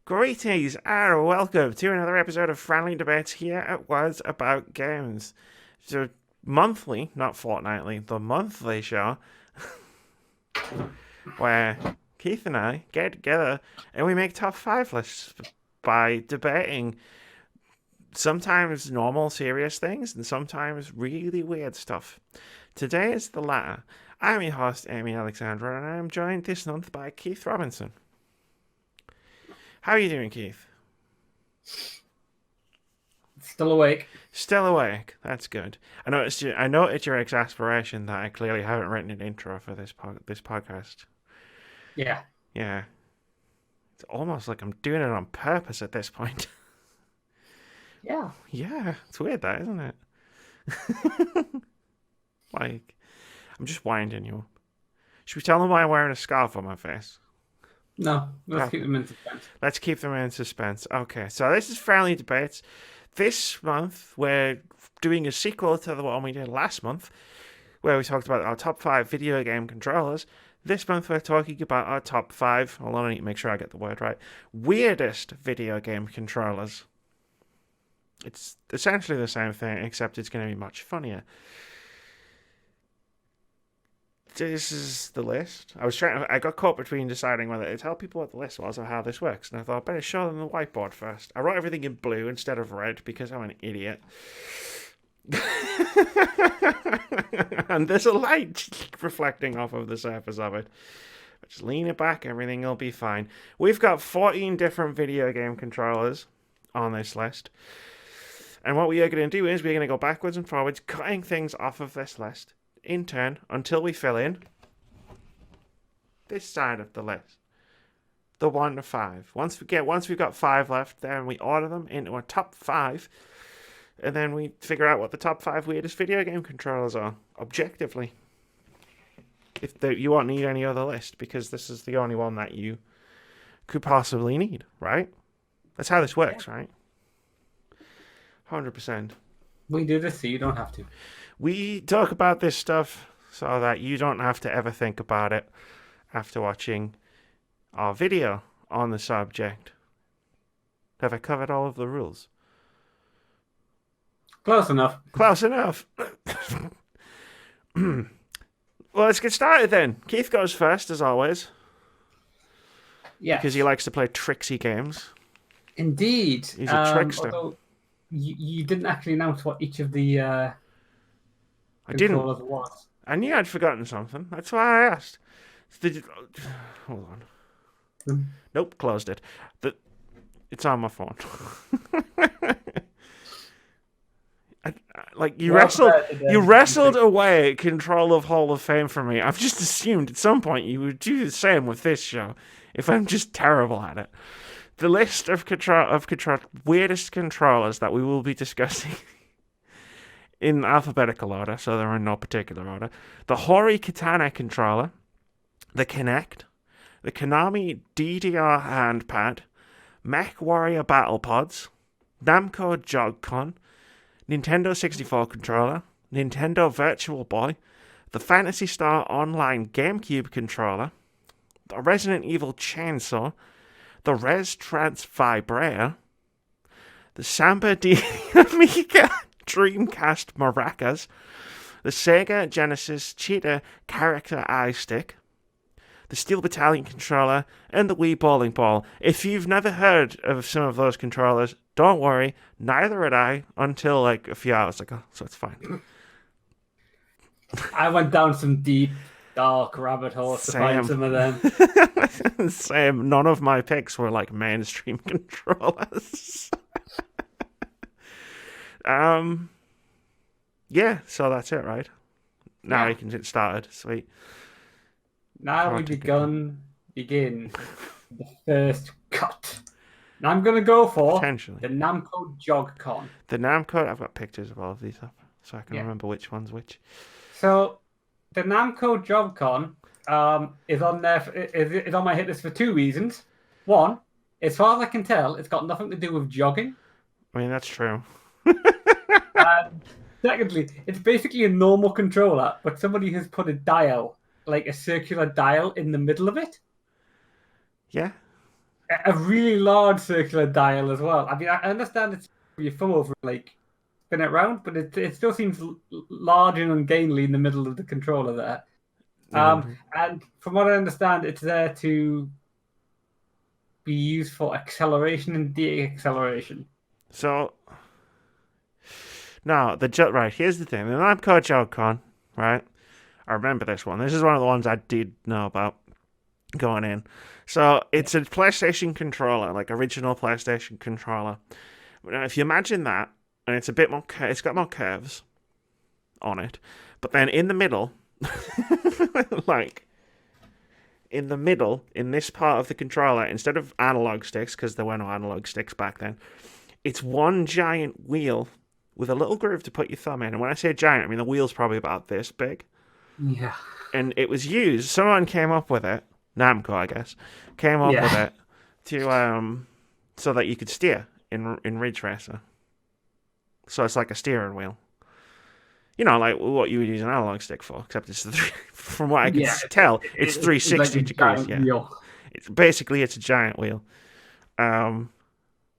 Greetings and welcome to another episode of Friendly Debates here at Words About Games. So, monthly, not fortnightly, the monthly show where Keith and I get together and we make top 5 lists by debating sometimes normal, serious things and sometimes really weird stuff. Today is the latter. I'm your host, Amy Alexandra, and I'm joined this month by Keith Robinson. How are you doing, Keith? Still awake. Still awake. That's good. I noticed your exasperation that I clearly haven't written an intro for this podcast. Yeah. Yeah. It's almost like I'm doing it on purpose at this point. Yeah. Yeah. It's weird, that, isn't it? Like, I'm just winding you up. Should we tell them why I'm wearing a scarf on my face? No, let's Okay. keep them in suspense. Let's keep them in suspense. Okay, so this is Friendly Debates. This month, we're doing a sequel to the one we did last month, where we talked about our top 5 video game controllers. This month, we're talking about our top 5, hold on, I need to make sure I get the word right, weirdest video game controllers. It's essentially the same thing, except it's going to be much funnier. This is the list. I got caught between deciding whether to tell people what the list was or how this works, and I thought I better show them the whiteboard first. I wrote everything in blue instead of red because I'm an idiot. And there's a light reflecting off of the surface of it. Just lean it back, everything will be fine. We've got 14 different video game controllers on this list. And what we are going to do is we're going to go backwards and forwards, cutting things off of this list in turn until we fill in this side of the list, the 1 to 5. Once we've got 5 left, then we order them into a top 5, and then we figure out what the top 5 weirdest video game controllers are objectively. You won't need any other list because this is the only one that you could possibly need, right? That's how this works, right? 100%. We do this so you don't have to. We talk about this stuff so that you don't have to ever think about it after watching our video on the subject. Have I covered all of the rules? Close enough. Close enough. Well, let's get started then. Keith goes first, as always. Yeah. Because he likes to play tricksy games. Indeed. He's a trickster. Although you didn't actually announce what each of the I didn't. controllers was. I knew I'd forgotten something. That's why I asked. Hold on. Nope, closed it. It's on my phone. You wrestled away control of Hall of Fame from me. I've just assumed at some point you would do the same with this show, if I'm just terrible at it. The list of weirdest controllers that we will be discussing in alphabetical order, so they're in no particular order. The Hori Katana controller, the Kinect, the Konami DDR handpad, Mech Warrior Battle Pods, Namco Jog-Con, Nintendo 64 controller, Nintendo Virtual Boy, the Phantasy Star Online GameCube controller, the Resident Evil Chainsaw, the Res Trans Vibrator, the Samba de Amiga Dreamcast Maracas, the Sega Genesis Cheetah Character Eye Stick, the Steel Battalion controller, and the Wii Bowling Ball. If you've never heard of some of those controllers, don't worry, neither had I until like a few hours ago, so it's fine. I went down some deep, dark rabbit holes to find some of them. Same. None of my picks were like mainstream controllers. Yeah, so that's it, right? Now you can get started. Sweet. Now we begin the first cut. And I'm going to go for the Namco Jog-Con. The Namco, I've got pictures of all of these up so I can remember which one's which. So, the Namco Jog-Con is on there. Is on my hit list for 2 reasons. One, as far as I can tell, it's got nothing to do with jogging. I mean, that's true. Secondly, it's basically a normal controller, but somebody has put a dial, like a circular dial, in the middle of it. Yeah. a really large circular dial as well. I mean, I understand it's your thumb over like spin it round, but it still seems large and ungainly in the middle of the controller there. Mhm. And from what I understand, it's there to be used for acceleration and de-acceleration. So now right, here's the thing. The Namco Joy-Con, right? I remember this one. This is one of the ones I did know about going in. So Yeah. it's a PlayStation controller, like original PlayStation controller. Now, if you imagine that, and it's a bit more, it's got more curves on it, but then in the middle, like in the middle, in this part of the controller, instead of analog sticks, because there were no analog sticks back then, it's one giant wheel with a little groove to put your thumb in. And when I say giant, I mean the wheel's probably about this big. Yeah. And it was used. Someone came up with it. Namco, I guess, came up with Yeah. it to so that you could steer in Ridge Racer. So it's like a steering wheel. You know, like what you would use an analog stick for, except it's from what I can Yeah. tell, it's It's like 360 a degrees. giant Yeah, wheel. it's a giant wheel. Um,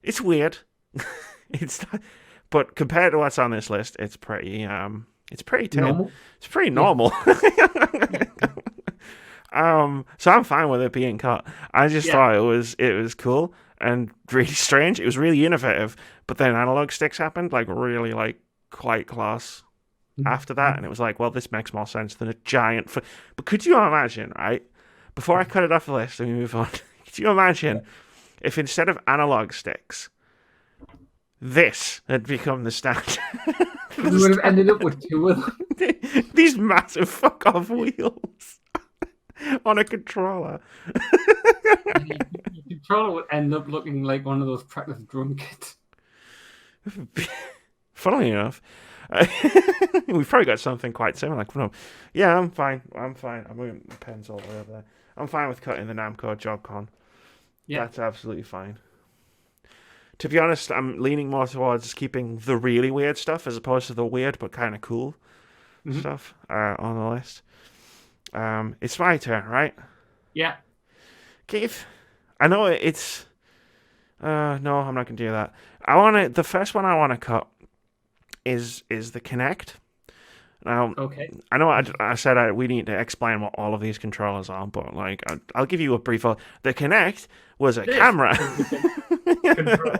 it's weird. it's not, but compared to what's on this list, it's pretty tame. Normal. It's pretty Yeah. normal. So I'm fine with it being cut. I just Yeah. thought it was cool and really strange. It was really innovative, but then analog sticks happened, like really like quite class after that, and it was like, well, this makes more sense than a giant. But could you imagine, right? Before I cut it off the list and we move on, could you imagine if instead of analog sticks, this had become the standard? We would have ended up with two of them. These massive fuck off wheels on a controller. Your controller would end up looking like one of those practice drum kits. Funnily enough, we've probably got something quite similar. No, yeah, I'm fine. I'm fine. I'm moving the pens all the way over there. I'm fine with cutting the Namco Joy-Con. Yeah. That's absolutely fine. To be honest, I'm leaning more towards keeping the really weird stuff as opposed to the weird but kind of cool Mhm. stuff on the list. It's my turn, right? Yeah. Keith, I know it's. No, I'm not gonna do that. I want to. The first one I want to cut is the Kinect. Now, Okay. I know I said we need to explain what all of these controllers are, but like I'll give you a brief. The Kinect was a This camera. is control.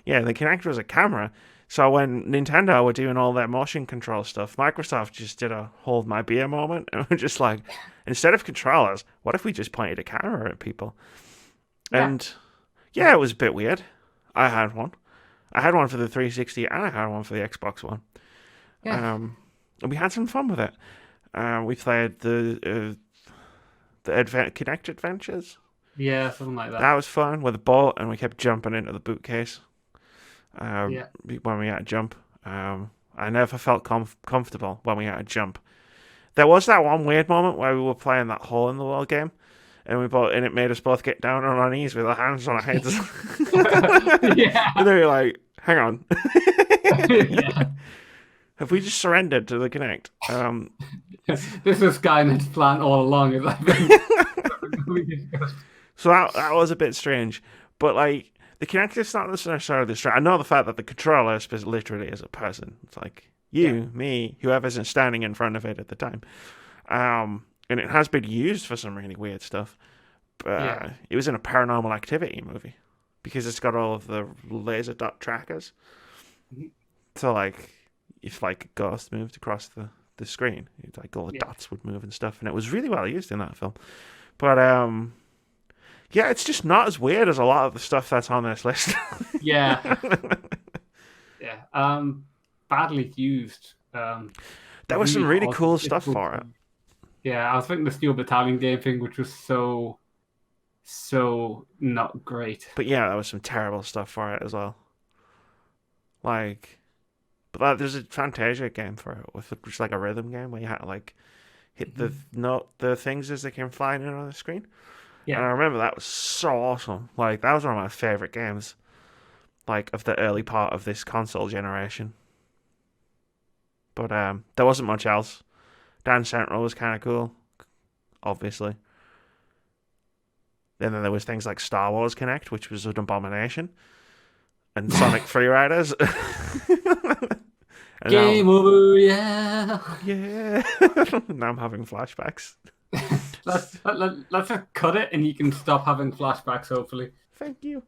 Yeah, the Kinect was a camera. So when Nintendo were doing all their motion control stuff, Microsoft just did a hold my beer moment and were just like, instead of controllers, what if we just pointed a camera at people? Yeah. And yeah, it was a bit weird. I had one. I had one for the 360 and I had one for the Xbox One. Yeah. And we had some fun with it. We played the Kinect Adventures. Yeah. Something like that. That was fun with a boat, and we kept jumping into the bootcase Yeah. when we had to jump. I never felt comfortable when we had to jump. There was that one weird moment where we were playing that hole in the wall game, and it made us both get down on our knees with our hands on our heads. Yeah. And then we were like, hang on. Yeah. Have we just surrendered to the Kinect? This was Skynet's plan all along, as I think we discussed. So that was a bit strange. But like the Kinect is not necessarily the strange. I know the fact that the controller literally is a person. It's like you, me, whoever's standing in front of it at the time. And it has been used for some really weird stuff. But it was in a Paranormal Activity movie because it's got all of the laser dot trackers. So like if like a ghost moved across the screen, it's like all the dots would move and stuff, and it was really well used in that film. But yeah, it's just not as weird as a lot of the stuff that's on this list. Yeah. Yeah. Badly used. There was some really odd, cool stuff difficult for it. Yeah, I was thinking the Steel Battalion game thing, which was so not great. But yeah, there was some terrible stuff for it as well. Like, but there's a Fantasia game for it with just like a rhythm game where you had to like hit the things as they came flying in on the screen. Yeah. And I remember that was so awesome. Like that was one of my favorite games, like of the early part of this console generation. But there wasn't much else. Dance Central was kind of cool, obviously. Then there was things like Star Wars Connect, which was an abomination, and Sonic Freeriders. And Game over, yeah. Yeah. Now I'm having flashbacks. Let's just cut it, and you can stop having flashbacks. Hopefully. Thank you.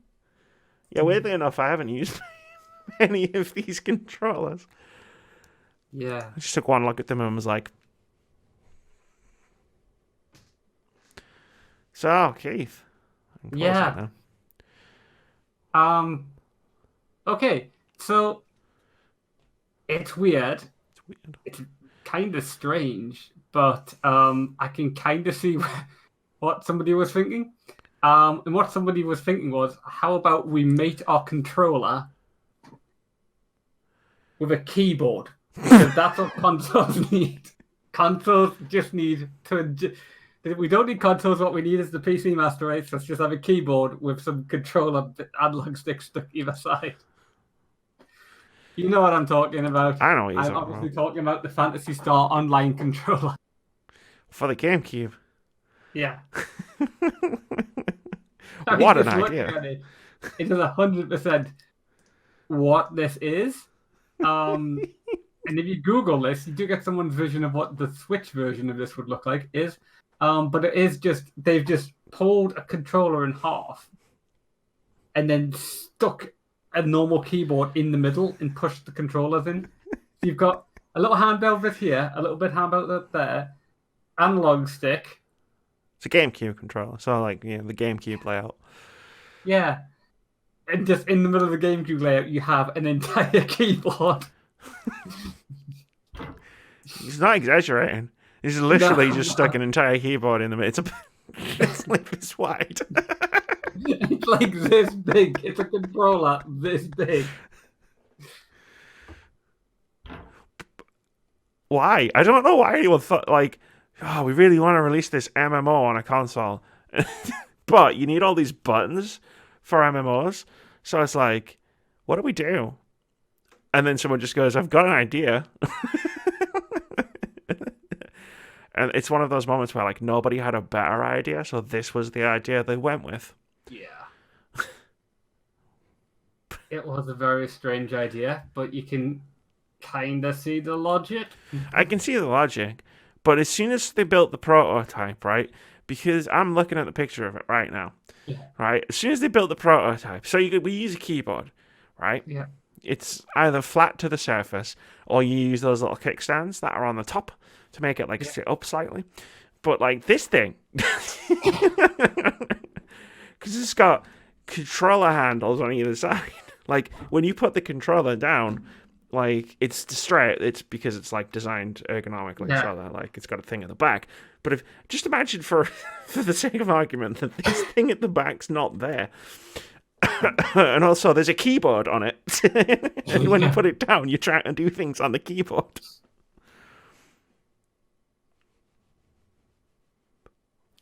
Yeah, weirdly enough, I haven't used any of these controllers. Yeah. I just took one look at them and was like, so, Keith. Yeah. Okay, so it's weird. It's weird. It's kind of strange, but I can kind of see what somebody was thinking. And what somebody was thinking was, how about we mate our controller with a keyboard? Because that's what consoles need. Consoles just need to. We don't need consoles. What we need is the PC Master Race. Let's just have a keyboard with some controller analog sticks stuck either side. You know what I'm talking about. I know what you're I'm talking obviously about. talking about the Phantasy Star online controller. For the GameCube. Yeah. What an Just looking idea. at it, it is 100% what this is. And if you Google this, you do get someone's vision of what the Switch version of this would look like is. But it is just, they've just pulled a controller in half and then stuck a normal keyboard in the middle and pushed the controllers in. So you've got a little handheld bit here, a little bit handheld bit there, analog stick. It's a GameCube controller, so like, the GameCube layout. Yeah. And just in the middle of the GameCube layout, you have an entire keyboard. He's not exaggerating. He's literally No. just stuck an entire keyboard in the middle. It's like this wide. It's like this big. It's a controller this big. Why? I don't know why anyone thought, like, we really want to release this MMO on a console. But you need all these buttons for MMOs. So it's like, what do we do? And then someone just goes, I've got an idea. And it's one of those moments where, like, nobody had a better idea, so this was the idea they went with. Yeah. It was a very strange idea, but you can kind of see the logic. I can see the logic, but as soon as they built the prototype, right? Because I'm looking at the picture of it right now, Yeah. right? As soon as they built the prototype, so we use a keyboard, right? Yeah. It's either flat to the surface, or you use those little kickstands that are on the top to make it, like, sit up slightly. But, like, this thing, because it's got controller handles on either side. Like, when you put the controller down, like, it's straight. It's because it's, like, designed ergonomically, so that, like, it's got a thing at the back. But just imagine for the sake of argument that this thing at the back's not there. And also there's a keyboard on it. And when you put it down, you're trying to do things on the keyboard.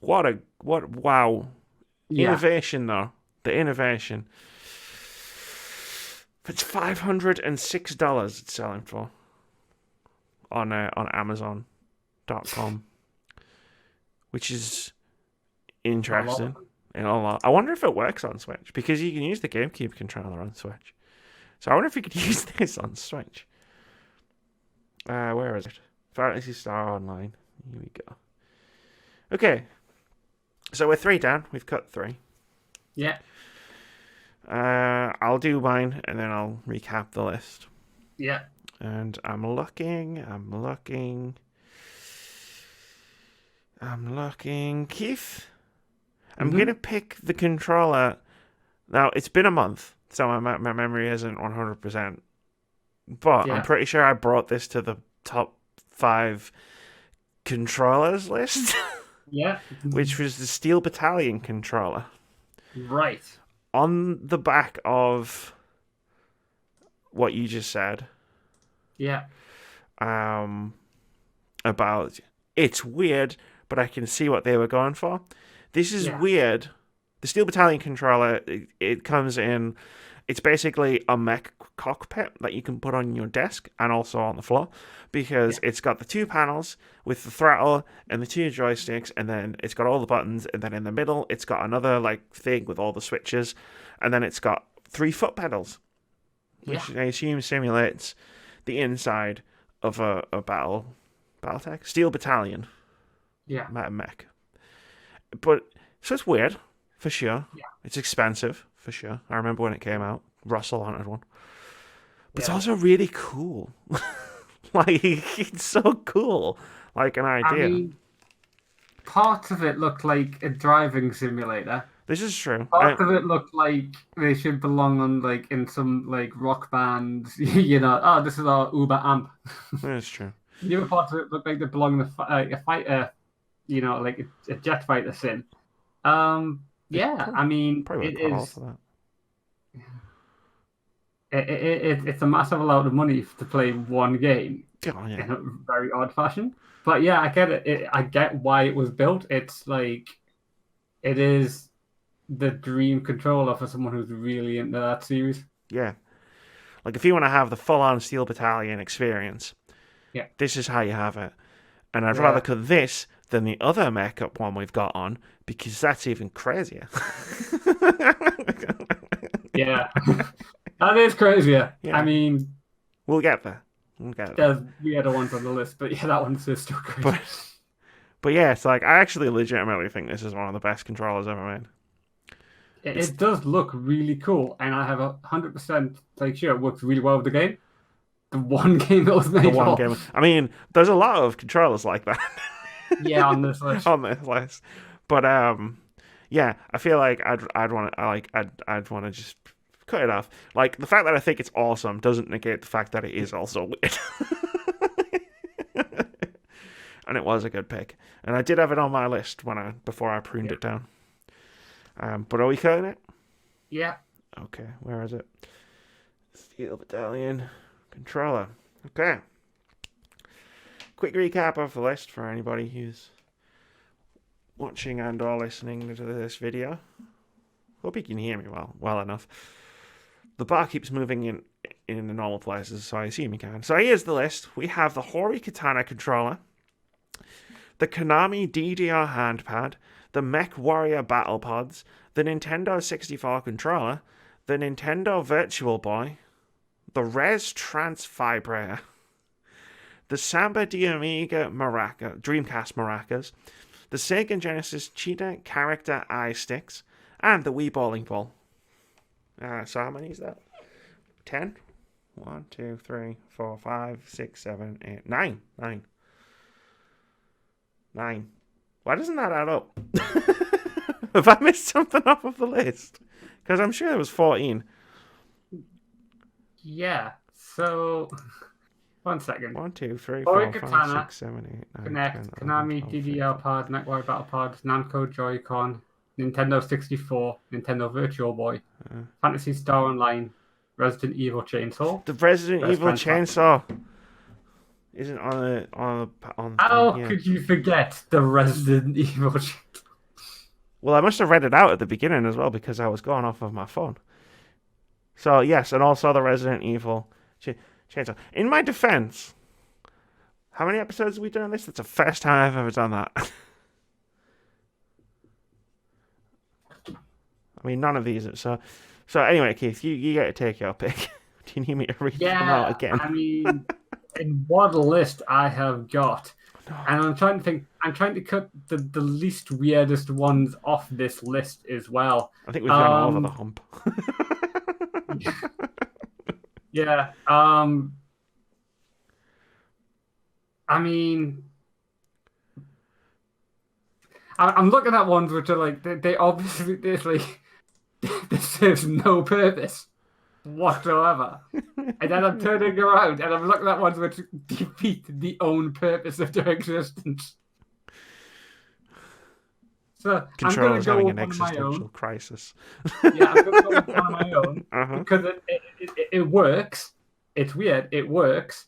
Wow. Yeah. Innovation, though. The innovation. It's $506 it's selling for on Amazon.com, which is interesting. A lot. I wonder if it works on Switch, because you can use the GameCube controller on Switch. So I wonder if you could use this on Switch. Where is it? Phantasy Star Online. Here we go. Okay. So we're 3 down. We've cut 3. Yeah. I'll do mine, and then I'll recap the list. Yeah. And I'm looking. Keith, I'm going to pick the controller. Now, it's been a month, so my memory isn't 100%. But I'm pretty sure I brought this to the top 5 controllers list. Yeah. Which was the Steel Battalion controller. Right. On the back of what you just said. Yeah. About it's weird, but I can see what they were going for. This is weird. The Steel Battalion controller, it comes in It's basically a mech cockpit that you can put on your desk and also on the floor, because it's got the 2 panels with the throttle and the 2 joysticks, and then it's got all the buttons, and then in the middle it's got another like thing with all the switches, and then it's got 3 foot pedals, which I assume simulates the inside of a battletech Steel Battalion mech. But so it's weird for sure. It's expensive for sure. I remember when it came out, Russell wanted one. But it's also really cool. Like, it's so cool. Like an idea. I mean, parts of it looked like a driving simulator. This is true. Parts of it looked like they should belong on like in some like rock band. You know, oh, this is our Uber amp. That's true. The other parts of it look like they belong in a fighter. You know, like a jet fighter sim. Yeah, I mean, it is. It's a massive amount of money to play one game in a very odd fashion. But yeah, I get it. I get why it was built. It's like it is the dream controller for someone who's really into that series. Yeah, like if you want to have the full-on Steel Battalion experience, this is how you have it. And I'd rather cut this than the other mech-up one we've got on, because that's even crazier. Yeah, that is crazier. Yeah. I mean, we'll get there. There's the other ones on the list, but yeah, that one's just still crazy. But yeah, it's like I actually legitimately think this is one of the best controllers ever made. It does look really cool, and I have 100% like sure it works really well with the game. The one game it was made The one game. I mean, there's a lot of controllers like that. Yeah, on this list. But yeah, I feel like I'd want to just cut it off. Like, the fact that I think it's awesome doesn't negate the fact that it is also weird. And it was a good pick, and I did have it on my list before I pruned it down. But are we cutting it? Yeah. Okay, where is it? Steel Battalion controller. Okay. Quick recap of the list for anybody who's watching and or listening to this video. Hope you can hear me well enough. The bar keeps moving in the normal places, so I assume you can. So here's the list. We have the Hori Katana controller, the Konami DDR handpad, the Mech Warrior Battle Pods, the Nintendo 64 controller, the Nintendo Virtual Boy, the Res Trance Vibrator, the Samba de Amiga Dreamcast maracas, the Sega Genesis Cheetah character eye sticks, and the Wii bowling ball. So how many is that? 10? 1, 2, 3, 4, 5, 6, 7, 8, 9. 9. Why doesn't that add up? Have I missed something off of the list? Because I'm sure there was 14. Yeah, so 1 second. 1, 2, 3, Hori 4, 5, Katana, 6, 7, 8, 9, Connect, 10, 11, Konami 12, DDR Pod, MechWarrior Battle Pod, Namco Joy-Con, Nintendo 64, Nintendo Virtual Boy, Phantasy Star Online, Resident Evil Chainsaw. The Resident Evil Chainsaw isn't on. How could you forget the Resident Evil Chainsaw? Well, I must have read it out at the beginning as well, because I was going off of my phone. So yes, and also the Resident Evil Chainsaw. In my defense, how many episodes have we done on this? It's the first time I've ever done that. I mean, none of these. So anyway, Keith, you get to take your pick. Do you need me to read them out again? I mean, in what list I have got, and I'm trying to think. I'm trying to cut the least weirdest ones off this list as well. I think we've gone over the hump. Yeah. I mean, I'm looking at ones which are like they obviously this serves no purpose whatsoever, and then I'm turning around and I'm looking at ones which defeat the own purpose of their existence. So Controller's I'm having going to go an with one of my existential own. crisis. Yeah, I'm going to go with one of my own because it works. It's weird. It works.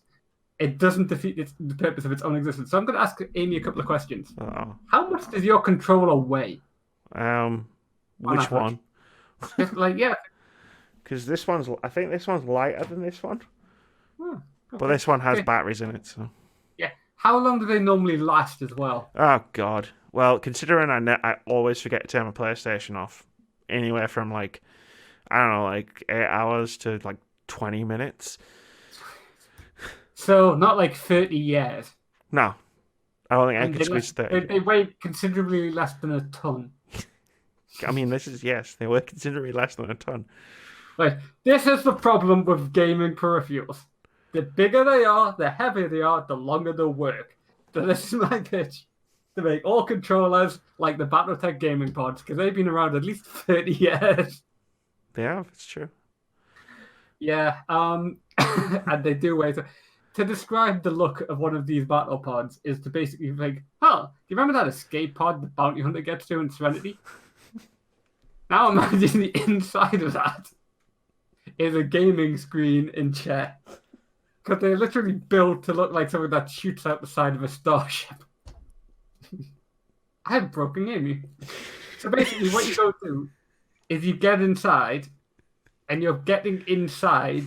It doesn't defeat the purpose of its own existence. So I'm going to ask Amy a couple of questions. Uh-oh. How much does your controller weigh? Which one? Like, yeah. Because I think this one's lighter than this one. Oh, But this one has Okay. batteries in it, so. Yeah. How long do they normally last as well? Oh, God. Well, considering I always forget to turn my PlayStation off, anywhere from, like, I don't know, like 8 hours to, like, 20 minutes. So not like 30 years. No. I don't think I And could they, squeeze they, 30. they weigh considerably less than a ton. I mean, yes, they were considerably less than a ton. Like, this is the problem with gaming peripherals. The bigger they are, the heavier they are, the longer they'll work. So this is my pitch to make all controllers like the Battletech gaming pods, because they've been around at least 30 years. They have, it's true. Yeah, and they do weigh. To describe the look of one of these battle pods is to basically like, oh, do you remember that escape pod the bounty hunter gets to in Serenity? Now imagine the inside of that is a gaming screen in chair. Because they're literally built to look like something that shoots out the side of a starship. I have broken Amy. So basically, what you go do is you get inside, and you're getting inside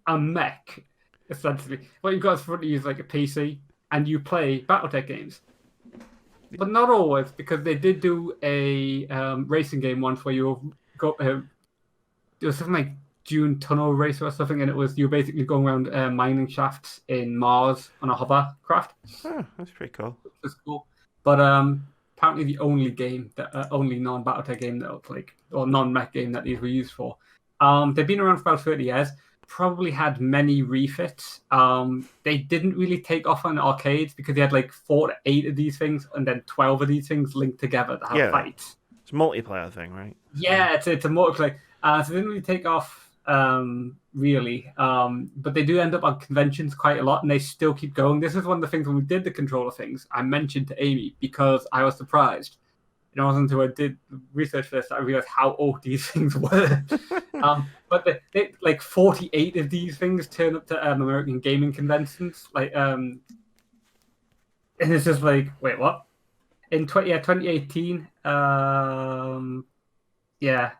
a mech, essentially. What you've got in front of you is like a PC, and you play Battletech games. But not always, because they did do a racing game once where you go. There was something like Dune Tunnel Racer or something, and it was you were basically going around mining shafts in Mars on a hovercraft. Oh, that's pretty cool. Which was cool. But apparently the only game that only non-Battletech game that like or non-mech game that these were used for. They've been around for about 30 years. Probably had many refits. They didn't really take off on arcades because they had like 4 to 8 of these things, and then 12 of these things linked together to have fights. It's a multiplayer thing, right? Yeah, it's a multiplayer. So they didn't really take off really. But they do end up on conventions quite a lot, and they still keep going. This is one of the things when we did the controller things, I mentioned to Amy because I was surprised. It wasn't until I did research for this that I realized how old these things were. But they, like 48 of these things turn up to American gaming conventions. Like, and it's just like, wait, what? In 2018, yeah.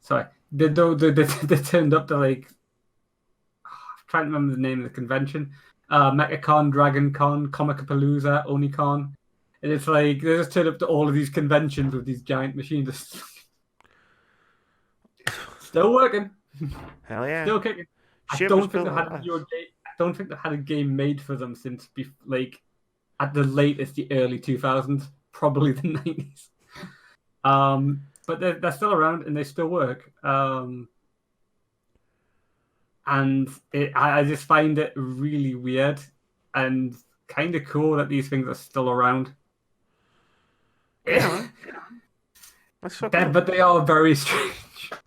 Sorry. They turned up to like, I'm trying to remember the name of the convention. MechaCon, DragonCon, Comicapalooza, Onicon. And it's like, they just turned up to all of these conventions with these giant machines. Still working. Hell yeah. Still kicking. I don't think they've had a game made for them since, like, at the latest, the early 2000s, probably the 90s. But they're still around and they still work. And I just find it really weird and kind of cool that these things are still around. Yeah. That's so cool. But they are very strange.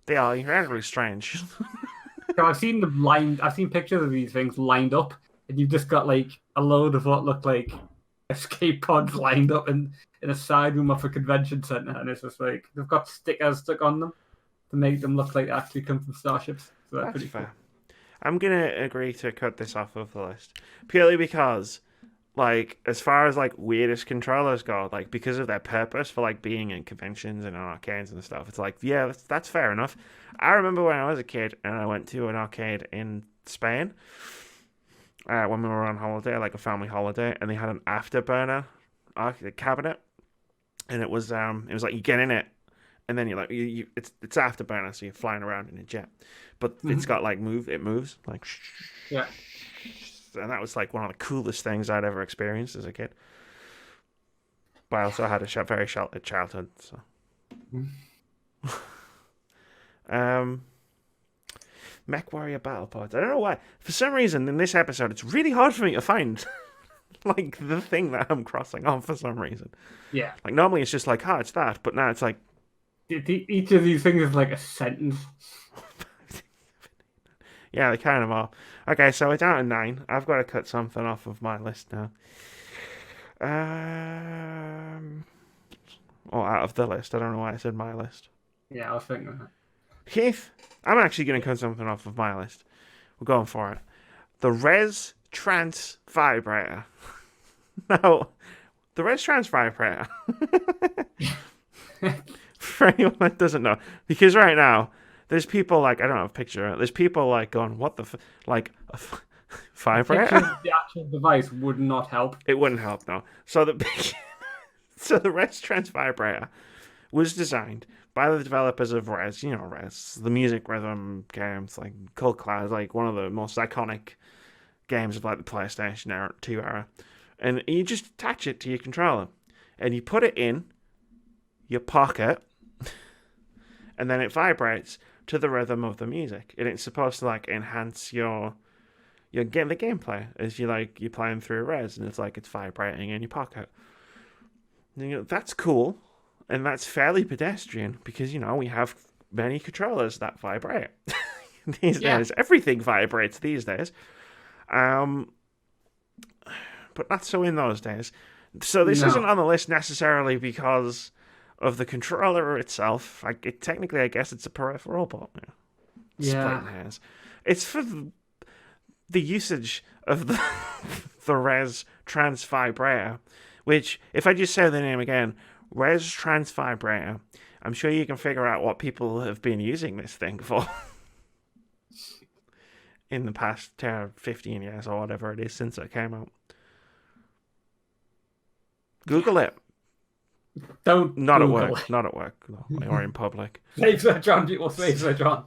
They are incredibly strange. So I've seen them lined. I've seen pictures of these things lined up, and you've just got like a load of what look like escape pods lined up in a side room of a convention center, and it's just like they've got stickers stuck on them to make them look like they actually come from starships. So that's pretty fair. Cool. I'm gonna agree to cut this off of the list purely because, like, as far as like weirdest controllers go, like because of their purpose for like being in conventions and arcades and stuff, it's like, yeah, that's fair enough. I remember when I was a kid and I went to an arcade in Spain when we were on holiday, like a family holiday, and they had an afterburner cabinet, and it was like you get in it, and then you're like it's afterburner, so you're flying around in a jet, but it's got like it moves like yeah. And that was like one of the coolest things I'd ever experienced as a kid. But I also had a very sheltered childhood, so. MechWarrior Battle Pods. I don't know why. For some reason, in this episode, it's really hard for me to find like the thing that I'm crossing off for some reason. Yeah. Like normally it's just like, it's that, but now it's like each of these things is like a sentence. Yeah, they kind of are. Okay, so we're down to 9. I've got to cut something off of my list now. Or out of the list. I don't know why I said my list. Yeah, I was thinking that. Keith, I'm actually going to cut something off of my list. We're going for it. The Res Trance Vibrator. Now, the Res Trance Vibrator. For anyone that doesn't know. Because right now, There's people like, I don't have a picture. There's people like going, what the like a vibrator? Pictures of the actual device would not help. It wouldn't help, no. So the Res Trans vibrator was designed by the developers of Res. You know Res, the music rhythm games, like Cult Class, like one of the most iconic games of like the PlayStation 2 era. And you just attach it to your controller, and you put it in your pocket, and then it vibrates to the rhythm of the music, and it's supposed to like enhance your the gameplay as you're playing through Res, and it's like it's vibrating in your pocket. And you know, that's cool, and that's fairly pedestrian because we have many controllers that vibrate these days. Everything vibrates these days, but not so in those days. So this isn't on the list necessarily because of the controller itself. Technically, I guess it's a peripheral, but splitting hairs. It's for the usage of the Res Trans vibrator, which, if I just say the name again, Res Trans vibrator, I'm sure you can figure out what people have been using this thing for in the past 15 years or whatever it is since it came out. Google it. Don't not Google at work. it. Not at work, no, or in public. Save Search On, people save Search On.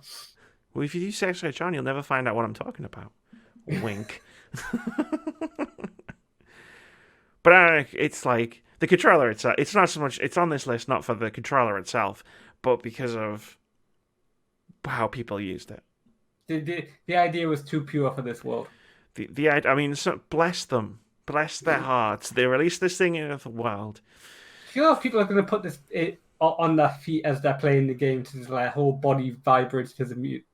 Well, if you do Save Search On, you'll never find out what I'm talking about. Wink. But it's like the controller itself. It's not so much. It's on this list not for the controller itself, but because of how people used it. The idea was too pure for this world. I mean, bless them. Bless their hearts. They released this thing into the world. Do you know if people are going to put this on their feet as they're playing the game to their whole body vibrates to the mute?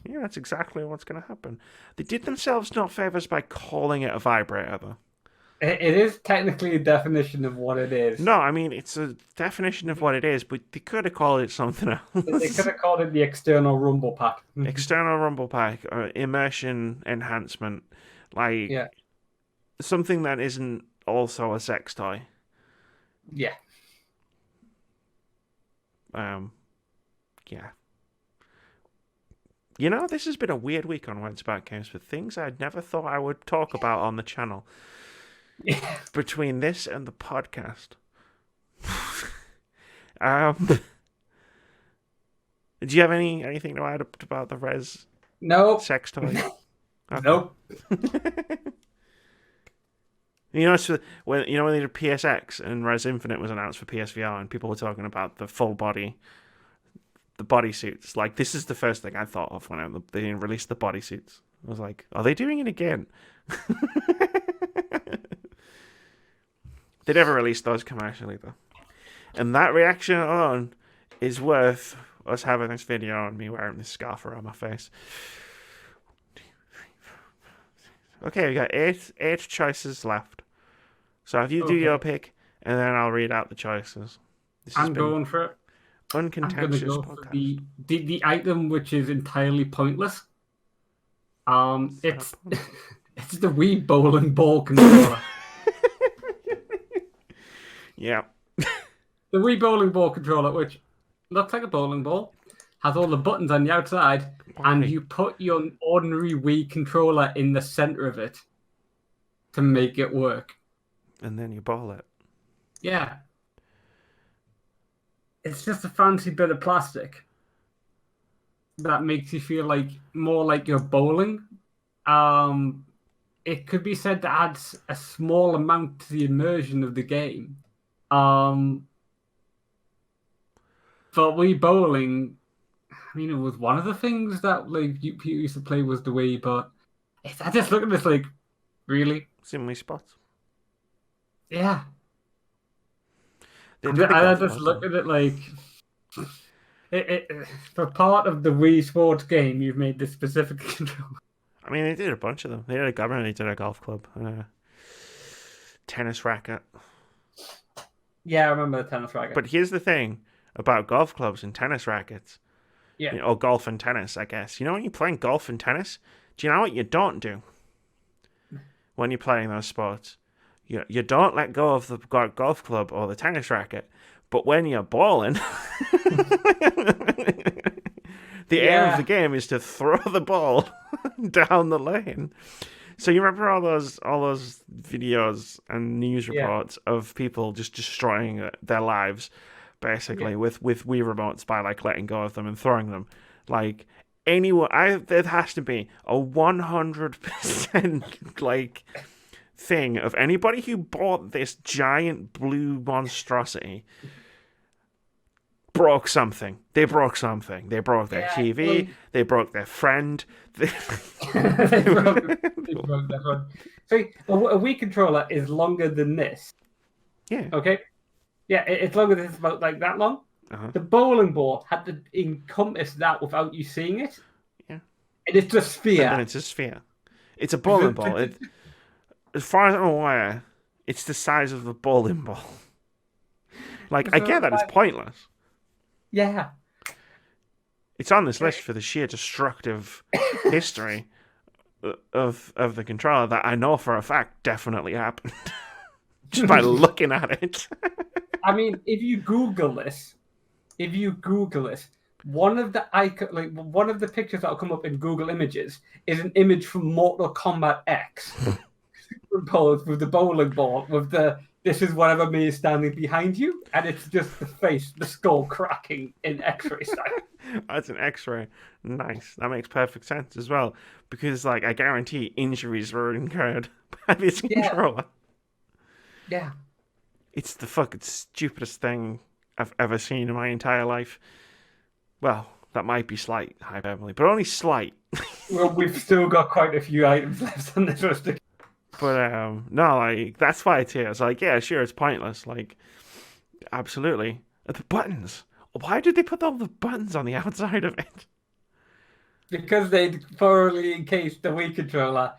Yeah, that's exactly what's going to happen. They did themselves no favors by calling it a vibrator, though. It is technically a definition of what it is. No, I mean, it's a definition of what it is, but they could have called it something else. They could have called it the external rumble pack. External rumble pack, or immersion enhancement. Something that isn't also a sex toy. Yeah. Yeah. This has been a weird week on Wentz Back Games with things I'd never thought I would talk about on the channel. Yeah. Between this and the podcast. Do you have anything to add about the Res sex toy? Okay. Nope. When they did PSX and Res Infinite was announced for PSVR and people were talking about the full body, the bodysuits. Like, this is the first thing I thought of when they released the bodysuits. I was like, are they doing it again? They never released those commercially, though. And that reaction alone is worth us having this video and me wearing this scarf around my face. Okay, we got eight choices left. So if you do your pick, and then I'll read out the choices. I'm going for it. Uncontentious I'm going to go podcast. for the item which is entirely pointless. It's it's the Wii bowling ball controller. Yeah. The Wii bowling ball controller, which looks like a bowling ball, has all the buttons on the outside, and you put your ordinary Wii controller in the center of it to make it work. And then you ball it. Yeah. It's just a fancy bit of plastic that makes you feel more like you're bowling. It could be said to add a small amount to the immersion of the game. But Wii bowling, I mean, it was one of the things that people used to play was the Wii, but I just look at this really? It's in Wii Sports. Yeah. I just look at it for part of the Wii Sports game, you've made this specific controller. I mean, they did a bunch of them. They did a golf club and a tennis racket. Yeah, I remember the tennis racket. But here's the thing about golf clubs and tennis rackets. Yeah. Or golf and tennis, I guess. When you're playing golf and tennis, do you know what you don't do when you're playing those sports? You don't let go of the golf club or the tennis racket. But when you're balling, the The aim of the game is to throw the ball down the lane. So you remember all those videos and news reports of people just destroying their lives, basically with Wii remotes by like letting go of them and throwing them. Like anyone, there has to be a 100% like thing of anybody who bought this giant blue monstrosity. Broke something. They broke something. They broke their TV. They broke their friend. They broke their friend. See, a Wii controller is longer than this. Yeah. Okay. Yeah, it's longer than this, about like that long. Uh-huh. The bowling ball had to encompass that without you seeing it. Yeah. And it's a sphere. And it's a sphere. It's a bowling ball. As far as I'm aware, it's the size of a bowling ball. Like, I get that it's pointless. Yeah. It's on this list for the sheer destructive history of the controller that I know for a fact definitely happened. Just by looking at it. I mean, if you Google this, one of the pictures that'll come up in Google Images is an image from Mortal Kombat X, superimposed with the bowling ball with the "This is whatever me is standing behind you," and it's just the face, the skull cracking in X-ray style. That's an X-ray. Nice. That makes perfect sense as well, because like I guarantee injuries were incurred by this controller. Yeah. It's the fucking stupidest thing I've ever seen in my entire life. Well, that might be slight hyperbole, but only slight. Well, we've still got quite a few items left on this list. But no, like that's why it's here. It's like, yeah, sure, it's pointless. Like, absolutely. The buttons. Why did they put all the buttons on the outside of it? Because they thoroughly encased the Wii controller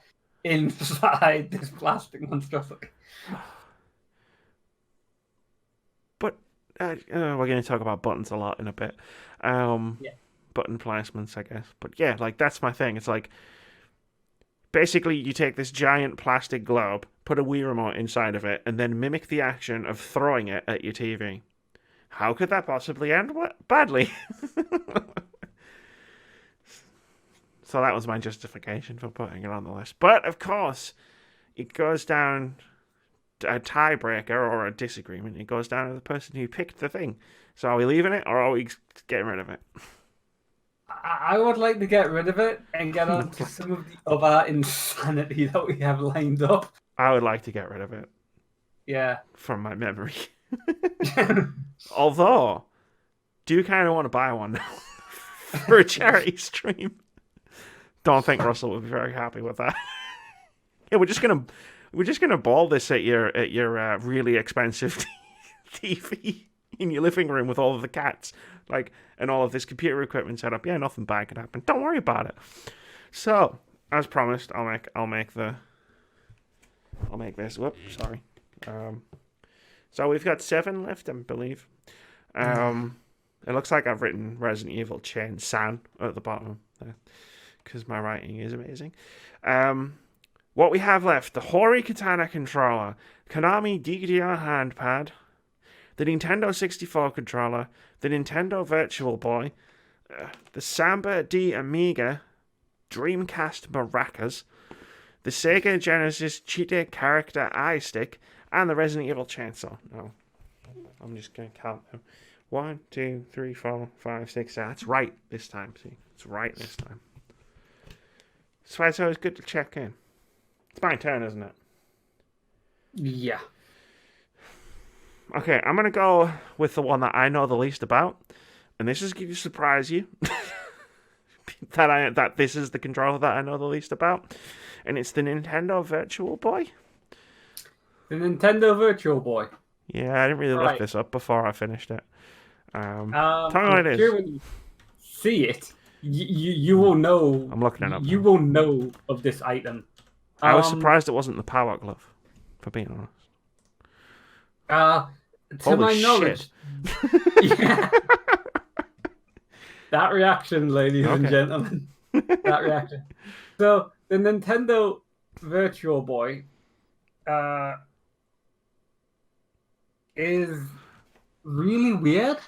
inside this plastic monstrosity. But we're going to talk about buttons a lot in a bit. Button placements, I guess. But yeah, like that's my thing. It's like basically you take this giant plastic globe, put a Wii remote inside of it, and then mimic the action of throwing it at your TV. How could that possibly end badly? So that was my justification for putting it on the list. But of course, it goes down a tiebreaker or a disagreement. It goes down to the person who picked the thing. So are we leaving it or are we getting rid of it? I would like to get rid of it and get on to some of the other insanity that we have lined up. I would like to get rid of it. Yeah. From my memory. Although, do kind of want to buy one now for a charity stream. Don't think Russell would be very happy with that. Yeah, we're just gonna ball this at your really expensive TV in your living room with all of the cats, like, and all of this computer equipment set up. Yeah, nothing bad could happen. Don't worry about it. So, as promised, I'll make this. Whoops, sorry. So we've got 7 left, I believe. It looks like I've written Resident Evil Chain San at the bottom there, because my writing is amazing. What we have left: the Hori Katana controller, Konami DDR handpad, the Nintendo 64 controller, the Nintendo Virtual Boy, the Samba D Amiga Dreamcast Maracas, the Sega Genesis Cheetah Character Eye Stick, and the Resident Evil Chainsaw. No, I'm just going to count them. 1, 2, 3, 4, 5, 6. That's right this time. See, it's right this time. That's why it's always good to check in. It's my turn, isn't it? Yeah. Okay, I'm going to go with the one that I know the least about. And this is going to surprise you. that this is the controller that I know the least about. And it's the Nintendo Virtual Boy. The Nintendo Virtual Boy. Yeah, I didn't really look this up before I finished it. Tell me what it is. When you see it, you will know. I'm looking it up. You will know of this item. I was surprised it wasn't the Power Glove, for being honest. To Holy my knowledge, yeah. That reaction, ladies and gentlemen, that reaction. So the Nintendo Virtual Boy is really weird.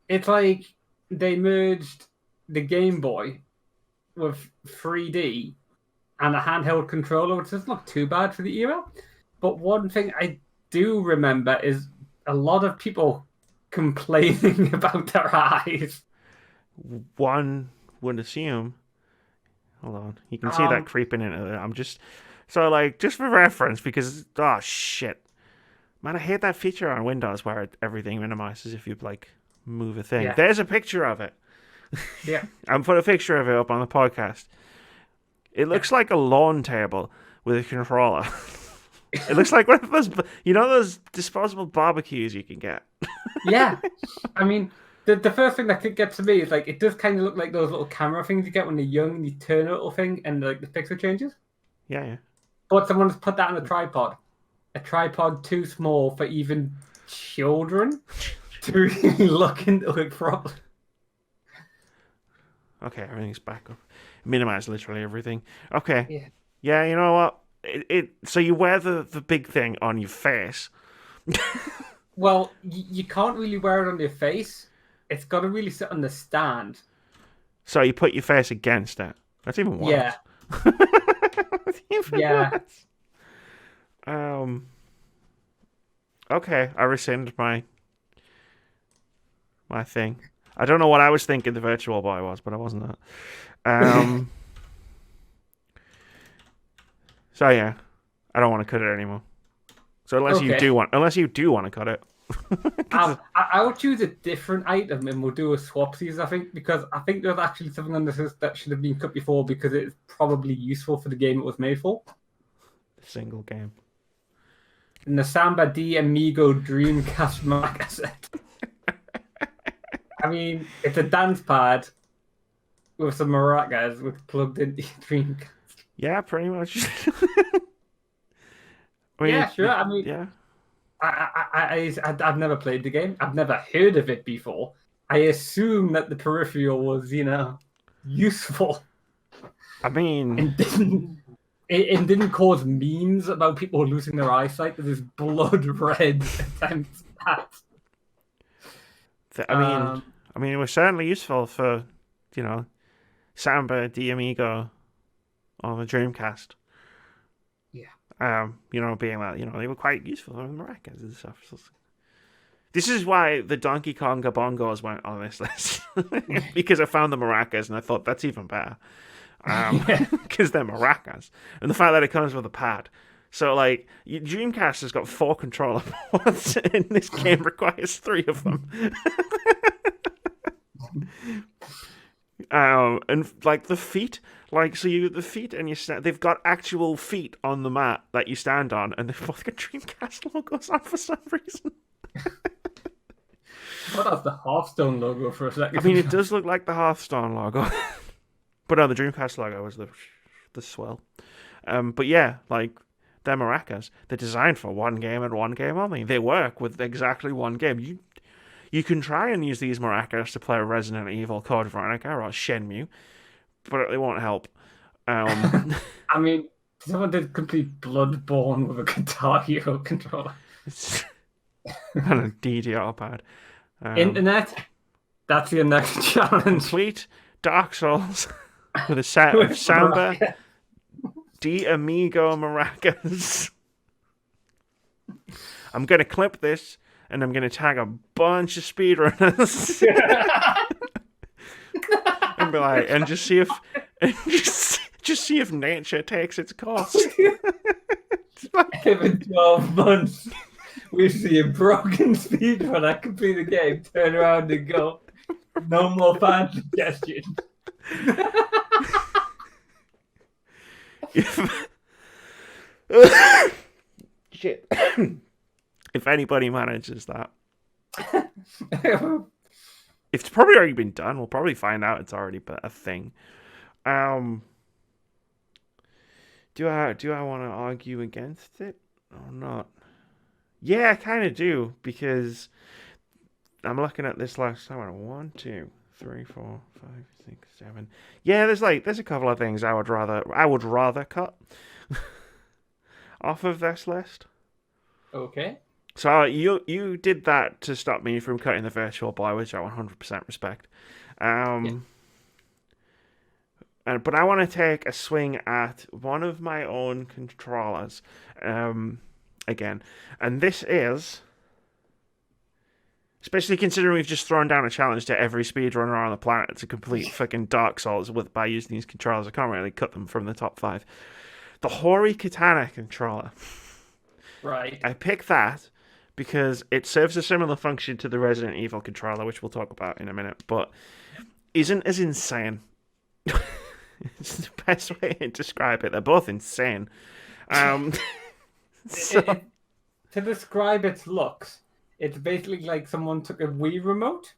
It's like they merged the Game Boy with 3D and a handheld controller, which is not too bad for the era. But one thing I do remember is a lot of people complaining about their eyes. One would assume. Hold on, you can see that Um, creeping into it. I'm just so like just for reference because oh shit, man, I hate that feature on Windows where everything minimizes if you like move a thing. yeah, There's a picture of it. yeah, I'm put a picture of it up on the podcast. It yeah, looks like a lawn table with a controller. It looks like one of those, those disposable barbecues you can get. yeah. I mean, the first thing that could get to me is like it does kind of look like those little camera things you get when you're young and you turn a little thing and like the pixel changes. Yeah, yeah. But someone's put that on a tripod. A tripod too small for even children to really look into it properly. Okay, everything's back up. Minimize literally everything. Okay. Yeah. Yeah, you know what? So you wear the big thing on your face. Well, you can't really wear it on your face. It's got to really sit on the stand. So you put your face against it. That's even worse. Yeah. That's even Yeah. worse. Okay, I rescind my thing. I don't know what I was thinking the Virtual Boy was, but I wasn't that. So yeah, I don't want to cut it anymore. So unless you Okay. do want to cut it. I would choose a different item and we'll do a swapsies, I think, because I think there's actually something on this list that should have been cut before because it's probably useful for the game it was made for. Single game. And the Samba D Amigo Dreamcast Mac set. I mean, it's a dance pad with some maracas with plugged in Dreamcast. Yeah, pretty much. I mean, Yeah, sure. I mean, yeah. I've never played the game. I've never heard of it before. I assume that the peripheral was, useful I mean, and didn't cause memes about people losing their eyesight with this blood red attempt at. I mean, it was certainly useful for, Samba de Amigo on the Dreamcast. Yeah. Being that, they were quite useful on the maracas and stuff. This is why the Donkey Konga bongos went on this list. Because I found the maracas and I thought that's even better. Because they're maracas. And the fact that it comes with a pad. So, like, your Dreamcast has got 4 controller ports, and this game requires 3 of them. And like the feet, the feet and they've got actual feet on the mat that you stand on, and they've both got Dreamcast logos on for some reason. What was the Hearthstone logo for a second? I mean, it does look like the Hearthstone logo, but no, the Dreamcast logo was the swell. But yeah, like they're maracas. They're designed for one game and one game only. They work with exactly one game. You can try and use these maracas to play Resident Evil, Code Veronica, or Shenmue, but it won't help. I mean, someone did complete Bloodborne with a Guitar Hero controller. And a DDR pad. Internet, that's your next challenge. Complete Dark Souls with a set of Samba de Amigo maracas. I'm going to clip this and I'm going to tag a bunch of speedrunners. And be like, and just see if nature takes its course. In 12 months, we see a broken speedrun that complete the game, turn around and go, no more fan suggestions. Shit. If anybody manages that. It's probably already been done. We'll probably find out it's already a thing. Do I want to argue against it or not? Yeah, I kind of do, because I'm looking at this last time. 1, 2, 3, 4, 5, 6, 7. Yeah, there's a couple of things I would rather cut off of this list. Okay. So you did that to stop me from cutting the Virtual Boy, which I 100% respect. Yeah. but I want to take a swing at one of my own controllers, again, and this is. Especially considering we've just thrown down a challenge to every speedrunner on the planet to complete fucking Dark Souls by using these controllers. I can't really cut them from the top 5. The Hori Katana controller. Right. I picked that because it serves a similar function to the Resident Evil controller, which we'll talk about in a minute, but isn't as insane. It's the best way to describe it. They're both insane. So... To describe its looks, it's basically like someone took a Wii remote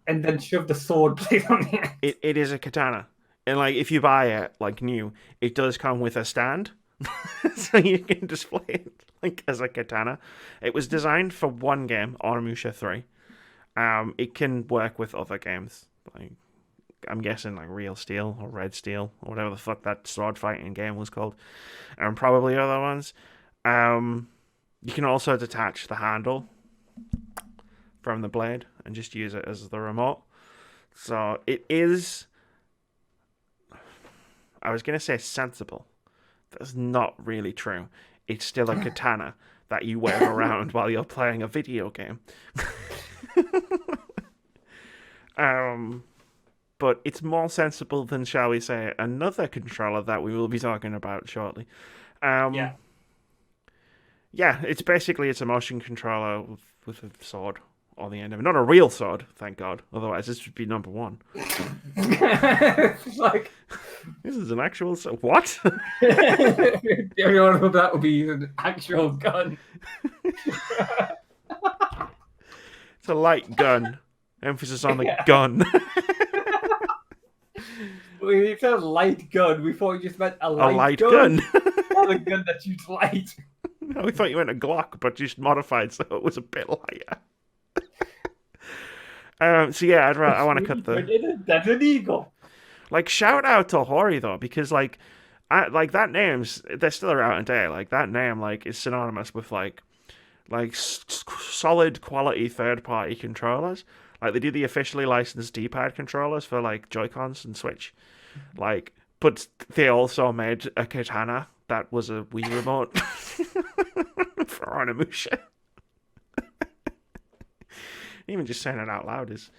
and then shoved a sword blade on the end. It is a katana. And like if you buy it like new, it does come with a stand. So you can display it like as a katana. It was designed for one game, Onimusha 3. It can work with other games. Like I'm guessing like Real Steel or Red Steel or whatever the fuck that sword fighting game was called. And probably other ones. You can also detach the handle from the blade and just use it as the remote. So it is, I was going to say sensible. That's not really true. It's still a katana that you wear around while you're playing a video game. But it's more sensible than, shall we say, another controller that we will be talking about shortly. Yeah, it's a motion controller with a sword on the end of it. Not a real sword, thank God. Otherwise, this would be number 1. It's like... This is an actual sword. What? Everyone that would be an actual gun. It's a light gun. Emphasis on the gun. When you said light gun, we thought you just meant a light gun. Not a gun that shoots light. No, we thought you meant a Glock, but just modified so it was a bit lighter. So yeah, I want to cut the... That's an eagle. Like, shout out to Hori, though, because, like, that name's... They're still around today. Like, that name, like, is synonymous with, like solid quality third-party controllers. Like, they do the officially licensed D-pad controllers for, like, Joy-Cons and Switch. Like, but they also made a katana that was a Wii remote for Onimusha. Even just saying it out loud is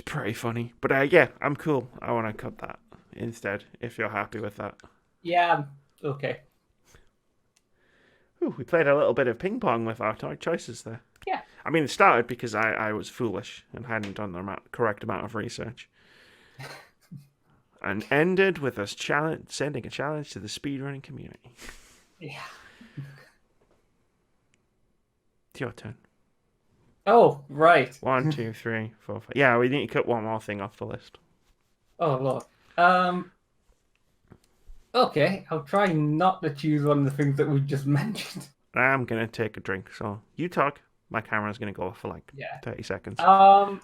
pretty funny. But yeah, I'm cool. I want to cut that instead, if you're happy with that. Yeah, okay. Ooh, we played a little bit of ping pong with our choices there. Yeah. I mean, it started because I was foolish and hadn't done the correct amount of research. And ended with us sending a challenge to the speedrunning community. Yeah. It's your turn. Oh, right. 1, 2, 3, 4, 5. Yeah, we need to cut one more thing off the list. Oh, Lord. Okay, I'll try not to choose one of the things that we just mentioned. I'm going to take a drink, so you talk. My camera's going to go off for like 30 seconds. I'm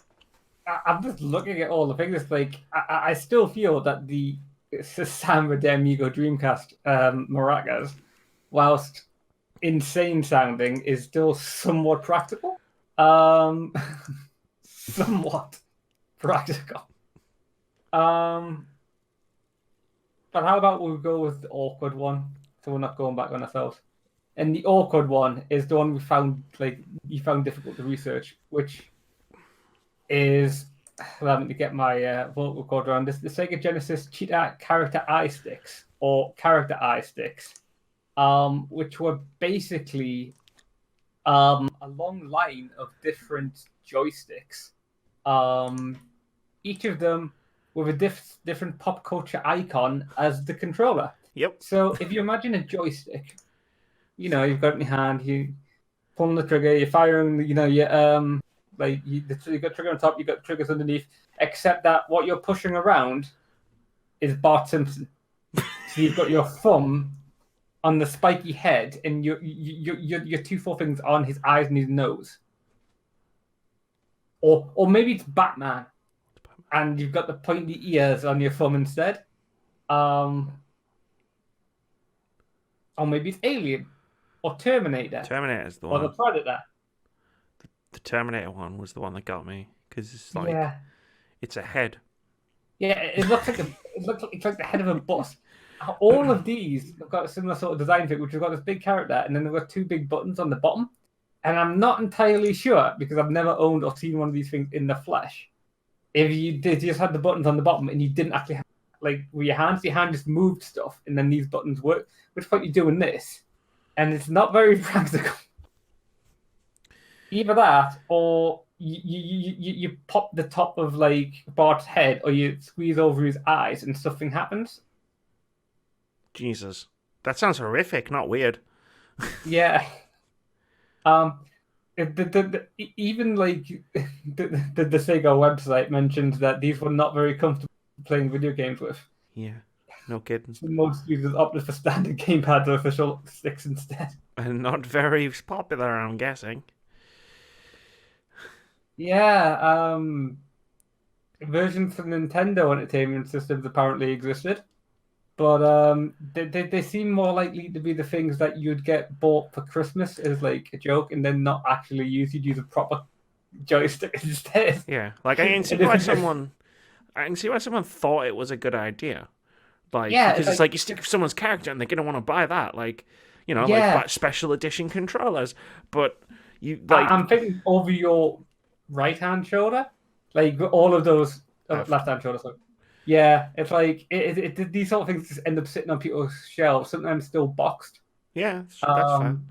just looking at all the things. It's like, I still feel that the Samba de Amigo Dreamcast maracas, whilst insane sounding, is still somewhat practical. Somewhat practical. But how about we go with the awkward one, so we're not going back on ourselves. And the awkward one is the one we found, like, you found difficult to research, which is, let me get my vocal recorder on this, the Sega Genesis Cheetah character eye sticks, or character eye sticks, which were basically a long line of different joysticks, each of them with a different pop culture icon as the controller. Yep. So if you imagine a joystick, you know, you've got it in your hand, you pull the trigger, you're firing, you know, you've got trigger on top, you've got triggers underneath, except that what you're pushing around is Bart Simpson. So you've got your thumb on the spiky head, and your 2 forefingers on his eyes and his nose. Or maybe it's Batman, and you've got the pointy ears on your thumb instead. Or maybe it's Alien, or Terminator. Terminator's the one. Or the Predator. The Terminator one was the one that got me, because it's like, it's a head. Yeah, it looks like it looks like it's like the head of a bus. All of these have got a similar sort of design to it, which has got this big character, and then they've got two big buttons on the bottom. And I'm not entirely sure because I've never owned or seen one of these things in the flesh. If you did just had the buttons on the bottom and you didn't actually have, like with your hand just moved stuff, and then these buttons work. Which point you're doing this, and it's not very practical. Either that, or you pop the top of like Bart's head, or you squeeze over his eyes, and something happens. Jesus, that sounds horrific, not weird. Yeah. Even like the Sega website mentioned that these were not very comfortable playing video games with. Yeah, no kidding. Most users opted for standard gamepads or official sticks instead. And not very popular, I'm guessing. Yeah, versions for Nintendo Entertainment Systems apparently existed, but they seem more likely to be the things that you'd get bought for Christmas as like a joke, and then not actually use. You'd use a proper joystick instead. Yeah, like I can see why someone thought it was a good idea. Like, Yeah, because it's like you stick someone's character and they're gonna want to buy that. Like, you know, Yeah. like special edition controllers. But you like I'm thinking over your right hand shoulder, like all of those Left. left hand shoulder. Sorry. Yeah, it's like these sort of things just end up sitting on people's shelves, sometimes still boxed. yeah, that's fine.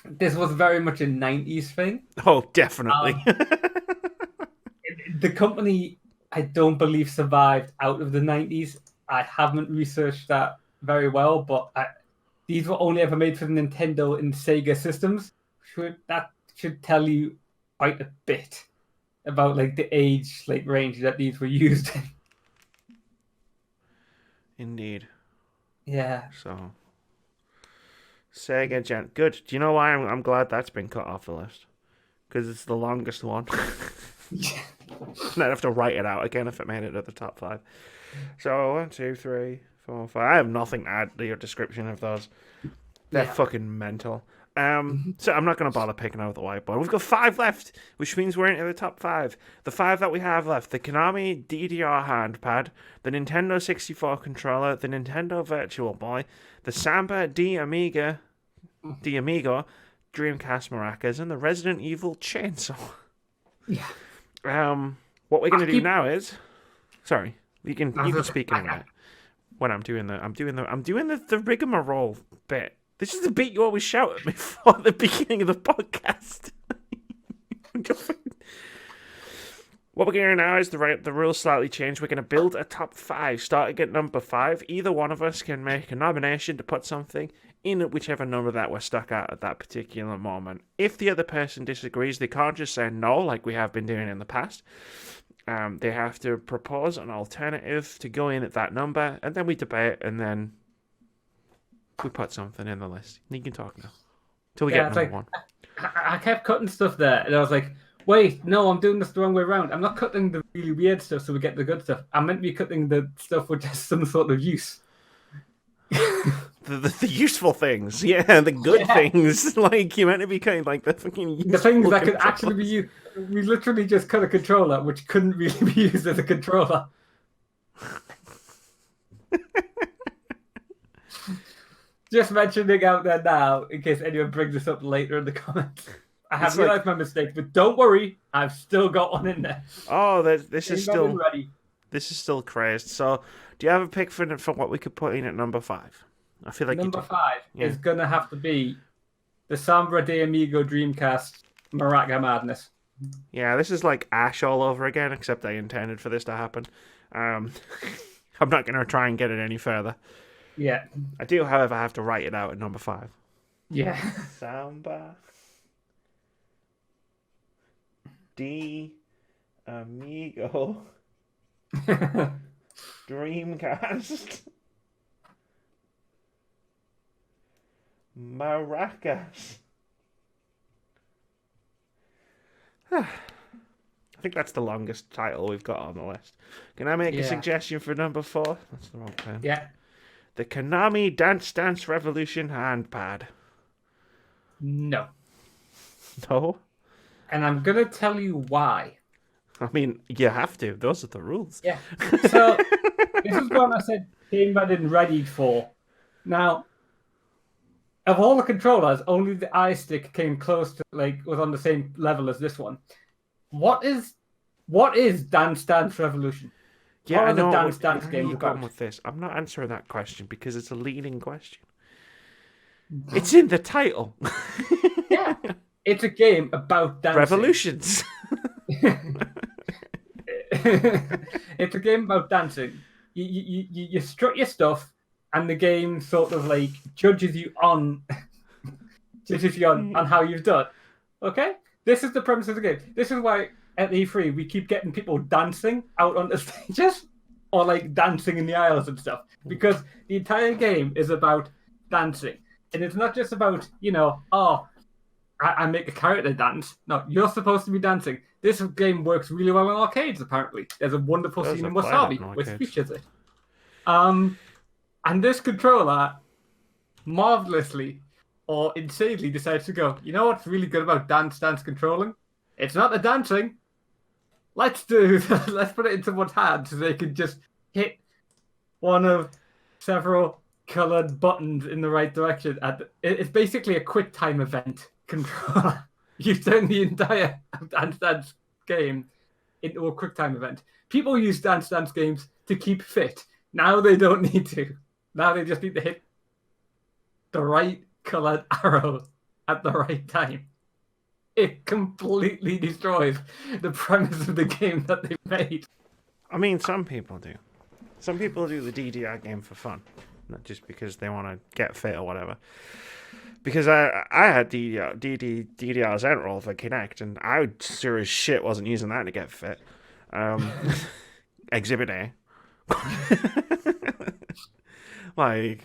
This was very much a 90s thing. Oh, definitely. The company, I don't believe, survived out of the 90s. I haven't researched that very well, but these were only ever made for the Nintendo and Sega systems. That should tell you quite a bit about like the age range that these were used in. Indeed. Yeah. So Sega Gen. Good. Do you know why I'm glad that's been cut off the list? Because it's the longest one. And I'd have to write it out again if it made it to the top 5. So 1, 2, 3, 4, 5. I have nothing to add to your description of those. They're fucking mental. So I'm not going to bother picking out the whiteboard. We've got 5 left, which means we're into the top 5. The 5 that we have left: the Konami DDR handpad, the Nintendo 64 controller, the Nintendo Virtual Boy, the Samba Amigo Dreamcast maracas, and the Resident Evil chainsaw. Yeah. What we're going to do now is, sorry, you can speak in a minute. When I'm doing the rigmarole bit. This is the bit you always shout at me for at the beginning of the podcast. What we're going to do now is the rules slightly changed. We're going to build a top 5, starting at number 5. Either one of us can make a nomination to put something in whichever number that we're stuck at that particular moment. If the other person disagrees, they can't just say no like we have been doing in the past. They have to propose an alternative to go in at that number, and then we debate, and then we put something in the list. You can talk now. Till we get number 1. I kept cutting stuff there, and I was like, wait, no, I'm doing this the wrong way around. I'm not cutting the really weird stuff so we get the good stuff. I'm meant to be cutting the stuff with just some sort of use. The useful things, yeah, the good things. Like, you meant to be kind of like the fucking the things that could actually be used. We literally just cut a controller, which couldn't really be used as a controller. Just mentioning out there now, in case anyone brings this up later in the comments. I have realized my mistake, but don't worry, I've still got one in there. Oh, this is still ready. This is still crazed. So, do you have a pick for what we could put in at number 5? I feel like number 5 is gonna have to be the Samba de Amigo Dreamcast Maraca Madness. Yeah, this is like Ash all over again, except I intended for this to happen. I'm not gonna try and get it any further. Yeah. I do, however, have to write it out at number 5. Yeah. Samba de Amigo Dreamcast Maracas. I think that's the longest title we've got on the list. Can I make a suggestion for number 4? That's the wrong pen. Yeah. The Konami Dance Dance Revolution handpad. No. No? And I'm gonna tell you why. I mean, you have to. Those are the rules. Yeah. So this is one I said came ready and ready for. Now, of all the controllers, only the iStick came close to was on the same level as this one. What is Dance Dance Revolution? Yeah, what I are the know. Dance Dance Where are games you about? going with this? I'm not answering that question because it's a leading question. It's in the title. Yeah, it's a game about dancing. Revolutions. It's a game about dancing. You strut your stuff, and the game sort of judges you on how you've done. Okay, this is the premise of the game. This is why at E3 we keep getting people dancing out on the stages or dancing in the aisles and stuff, because the entire game is about dancing, and it's not just about I make a character dance. No, you're supposed to be dancing. This game works really well in arcades, apparently. There's a wonderful scene in Wasabi which features it. And this controller marvelously or insanely decides to go, you know what's really good about Dance Dance controlling? It's not the dancing. Let's put it in someone's hand so they can just hit one of several colored buttons in the right direction. It's basically a quick time event controller. You turn the entire Dance Dance game into a quick time event. People use Dance Dance games to keep fit. Now they don't need to. Now they just need to hit the right colored arrow at the right time. It completely destroys the premise of the game that they made. I mean, some people do. Some people do the DDR game for fun, not just because they want to get fit or whatever. Because I had DDR Zenroll for Kinect, and I sure as shit wasn't using that to get fit. Exhibit A. I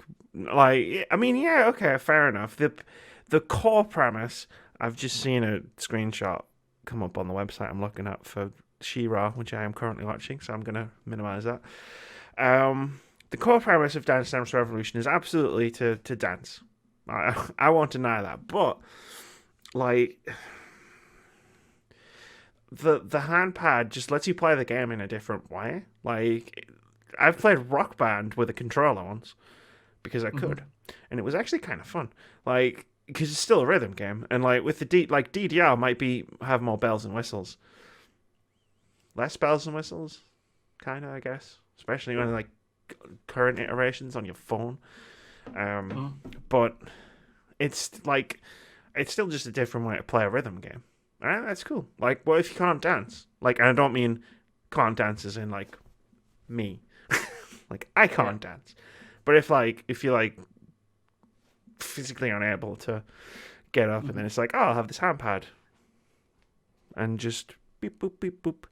mean, yeah, okay, fair enough. The core premise, I've just seen a screenshot come up on the website I'm looking at for She-Ra, which I am currently watching, so I'm going to minimize that. The core premise of Dance Dance Revolution is absolutely to dance. I won't deny that, but the handpad just lets you play the game in a different way. I've played Rock Band with a controller once because I could, and it was actually kind of fun. Because it's still a rhythm game, and with the DDR might have more bells and whistles, less bells and whistles, kind of, I guess, especially when current iterations on your phone. But it's still just a different way to play a rhythm game. Alright, that's cool. What if you can't dance? And I don't mean can't dance as in me. I can't dance. But if you're physically unable to get up, and then it's I'll have this handpad and just beep boop beep boop.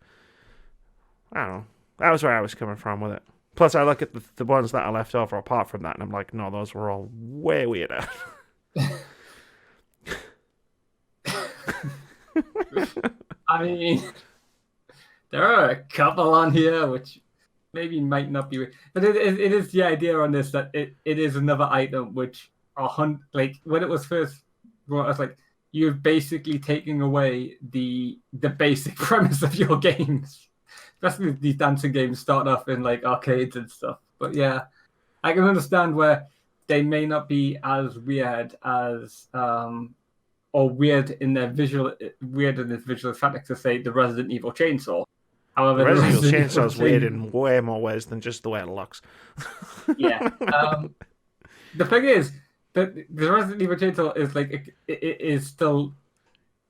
I don't know. That was where I was coming from with it. Plus, I look at the ones that I left over apart from that, and I'm like, no, those were all way weirder. I mean, there are a couple on here which maybe might not be, but it is the idea on this that it is another item which when it was first brought, I was you're basically taking away the basic premise of your games. Especially these dancing games start off in arcades and stuff. But yeah, I can understand where they may not be as weird as or weird in their visual effect to say the Resident Evil Chainsaw. However, the Resident Evil Chainsaw is weird in way more ways than just the way it looks. Yeah. The thing is that the Resident Evil Chainsaw is it is still,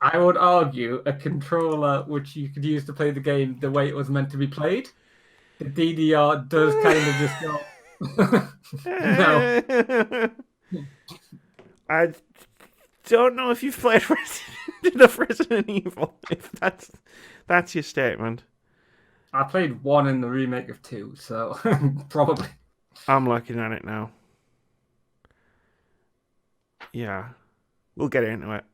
I would argue, a controller which you could use to play the game the way it was meant to be played. The DDR does kind of just go. No. I don't know if you've played enough Resident Evil. If that's your statement. I played 1 in the remake of 2, so probably. I'm looking at it now. Yeah, we'll get into it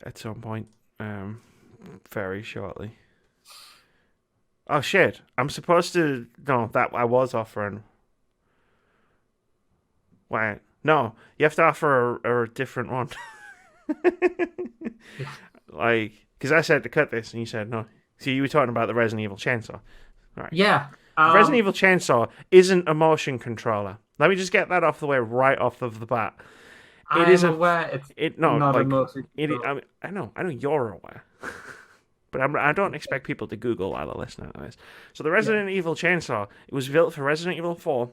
at some point, very shortly. Oh shit! I'm supposed to. No, that I was offering. Wait, no, you have to offer a different one. Because I said to cut this, and you said no. So you were talking about the Resident Evil chainsaw. Right. Yeah. The Resident Evil chainsaw isn't a motion controller. Let me just get that off the way right off of the bat. I'm aware it's not a motion controller. I know you're aware. But I don't expect people to Google while they're listening to this. So the Resident Evil chainsaw, it was built for Resident Evil 4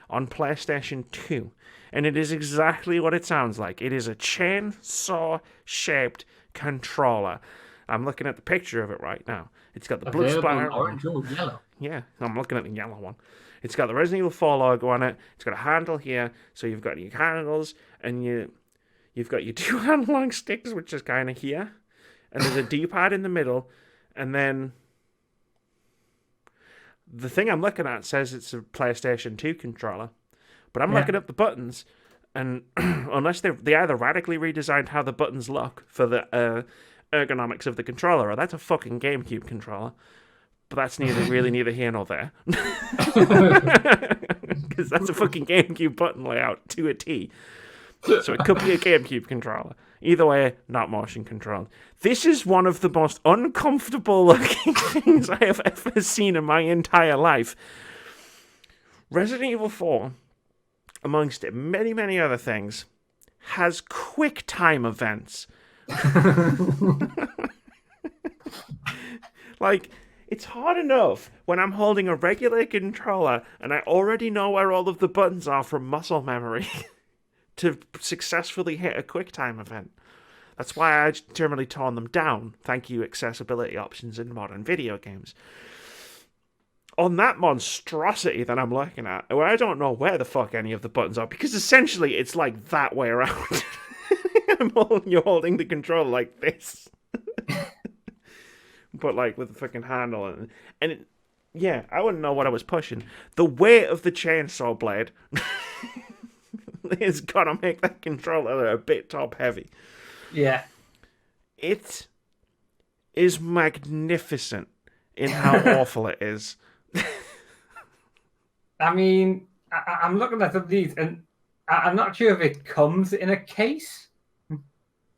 on PlayStation 2. And it is exactly what it sounds like. It is a chainsaw-shaped controller. I'm looking at the picture of it right now. It's got the blood splatter. Orange or yellow. Yeah, I'm looking at the yellow one. It's got the Resident Evil 4 logo on it. It's got a handle here, so you've got your handles, and you've got your two analog sticks, which is kind of here. And there's a D-pad in the middle, and then the thing I'm looking at says it's a PlayStation 2 controller. But I'm looking at the buttons, and unless they either radically redesigned how the buttons look for the ergonomics of the controller, or that's a fucking GameCube controller. But that's neither here nor there. Because that's a fucking GameCube button layout to a T. So it could be a GameCube controller. Either way, not motion controlled. This is one of the most uncomfortable looking things I have ever seen in my entire life. Resident Evil 4, amongst many, many other things, has quick time events. Like, it's hard enough when I'm holding a regular controller and I already know where all of the buttons are from muscle memory to successfully hit a quick time event. That's why I generally tone them down. Thank you, accessibility options in modern video games. On that monstrosity that I'm looking at, where I don't know where the fuck any of the buttons are, because essentially it's like that way around. You're holding the controller like this. But like with the fucking handle and it, yeah, I wouldn't know what I was pushing. The weight of the chainsaw blade is gonna make that controller a bit top heavy. Yeah. It is magnificent in how awful it is. I mean, I'm looking at some of these, and I'm not sure if it comes in a case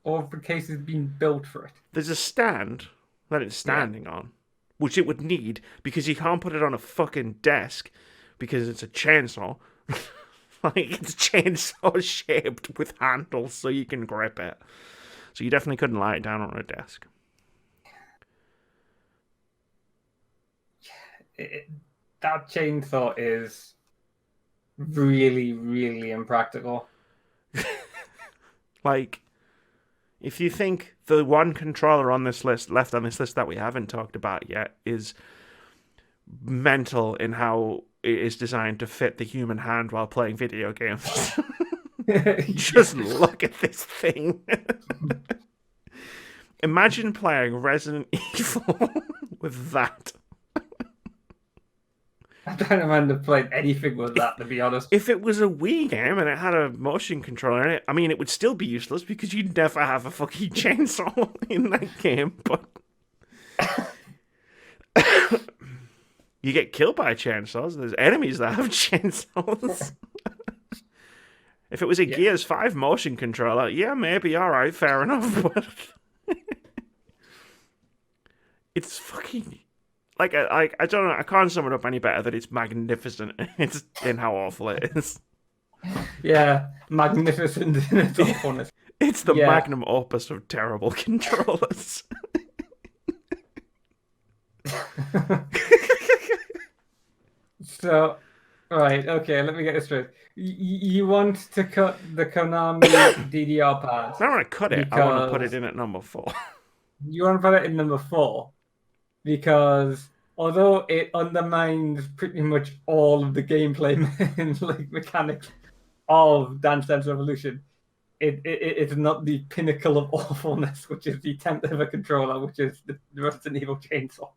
or if the case has been built for it. There's a stand that it's standing on, which it would need because you can't put it on a fucking desk because it's a chainsaw. Like, it's chainsaw shaped with handles so you can grip it. So you definitely couldn't lie it down on a desk. That chainsaw is really, really impractical. Like, if you think the one controller on this list, left on this list that we haven't talked about yet, is mental in how it is designed to fit the human hand while playing video games. Just look at this thing. Imagine playing Resident Evil with that. I don't remember playing anything with that, to be honest. If it was a Wii game and it had a motion controller in it, I mean, it would still be useless because you'd never have a fucking chainsaw in that game, but you get killed by chainsaws. There's enemies that have chainsaws. If it was a Gears 5 motion controller, yeah, maybe, alright, fair enough, but it's fucking... Like, I don't know, I can't sum it up any better that it's magnificent it's in how awful it is. Yeah, magnificent in its awfulness. It's the magnum opus of terrible controllers. So, right, okay, let me get this straight. You want to cut the Konami DDR pass? I don't want to cut it, I want to put it in at number 4. You want to put it in number 4? Because although it undermines pretty much all of the gameplay and like mechanics of Dance Dance Revolution, it's not the pinnacle of awfulness, which is the 10th ever controller, which is the Resident Evil chainsaw.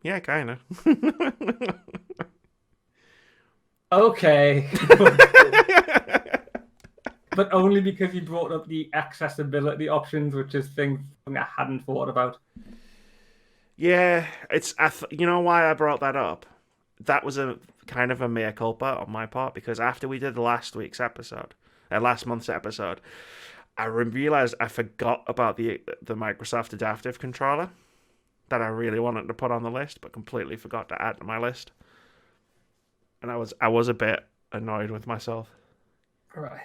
Yeah, kind of. Okay. But only because you brought up the accessibility options, which is things I hadn't thought about. Yeah, you know why I brought that up? That was a kind of a mea culpa on my part, because after we did last month's episode, I realized I forgot about the Microsoft Adaptive Controller. that I really wanted to put on the list, but completely forgot to add to my list. And I was a bit annoyed with myself. Right.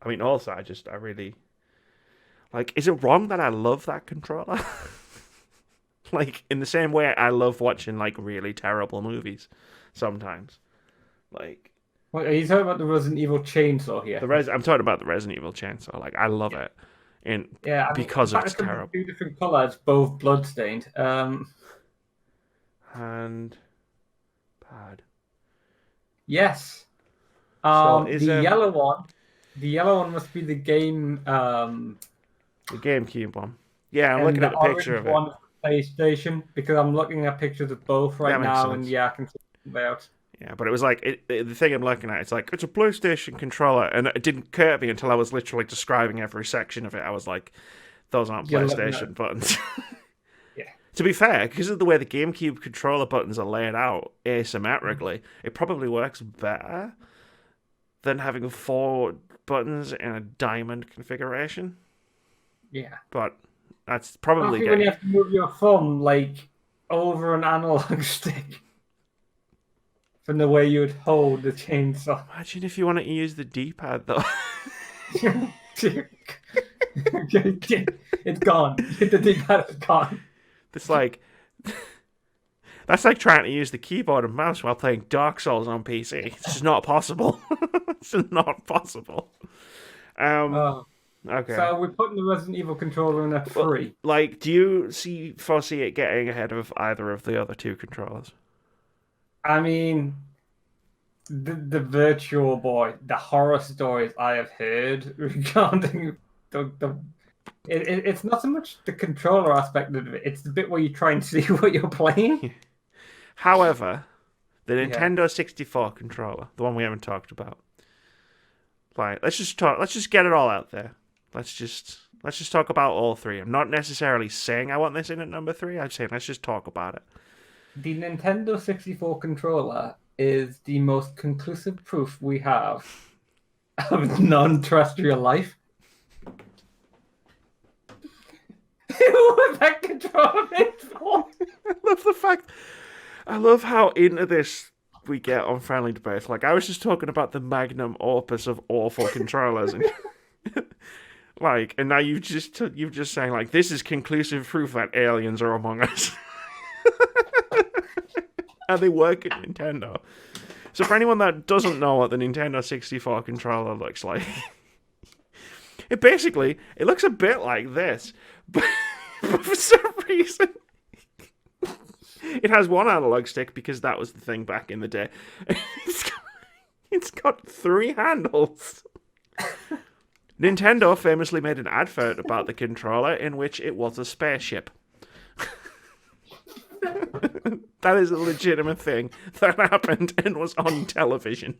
I mean, also, I really like. Is it wrong that I love that controller? Like in the same way I love watching like really terrible movies sometimes. Like What, are you talking about the Resident Evil chainsaw here? I'm talking about the Resident Evil chainsaw. Like I love it, in Yeah, I mean, the because of fact its that they're terrible two different colors, both bloodstained. and bad. Yes. So is The yellow one must be the game. the GameCube one? Yeah, I'm And looking the at a picture orange of it. one is PlayStation because I'm looking at pictures of both right That makes now, and sense. yeah, I can see the layout. Yeah, but it was like the thing I'm looking at. It's like it's a PlayStation controller, and it didn't occur to me until I was literally describing every section of it. I was like, those aren't You're looking PlayStation at buttons. yeah, To be fair, because of the way the GameCube controller buttons are laid out asymmetrically, it probably works better than having 4 buttons in a diamond configuration. yeah. But that's probably Especially when you getting. have to move your thumb like over an analog stick from the way you would hold the chainsaw. Imagine if you wanted to use the D-pad though. It's gone. The D-pad is gone. It's like that's like trying to use the keyboard and mouse while playing Dark Souls on PC. It's just not possible. It's not possible. Oh. Okay. So we're putting the Resident Evil controller in at Well, 3. like, do you foresee it getting ahead of either of the other 2 controllers? I mean, the Virtual Boy, the horror stories I have heard regarding it's not so much the controller aspect of it; it's the bit where you try and see what you're playing. However, the Yeah. Nintendo 64 controller, the one we haven't talked about, like, let's just get it all out there. Let's just talk about all 3. I'm not necessarily saying I want this in at number 3. I'm saying let's just talk about it. The Nintendo 64 controller is the most conclusive proof we have of non-terrestrial life. What was that controller made for? I love how into this we get on Friendly Debates. Like, I was just talking about the magnum opus of awful controllers, and like, and now you've just saying like this is conclusive proof that aliens are among us. And they work at Nintendo. So for anyone that doesn't know what the Nintendo 64 controller looks like, it looks a bit like this, but for some reason it has one analog stick because that was the thing back in the day. It's got 3 handles. Nintendo famously made an advert about the controller in which it was a spaceship. That is a legitimate thing that happened and was on television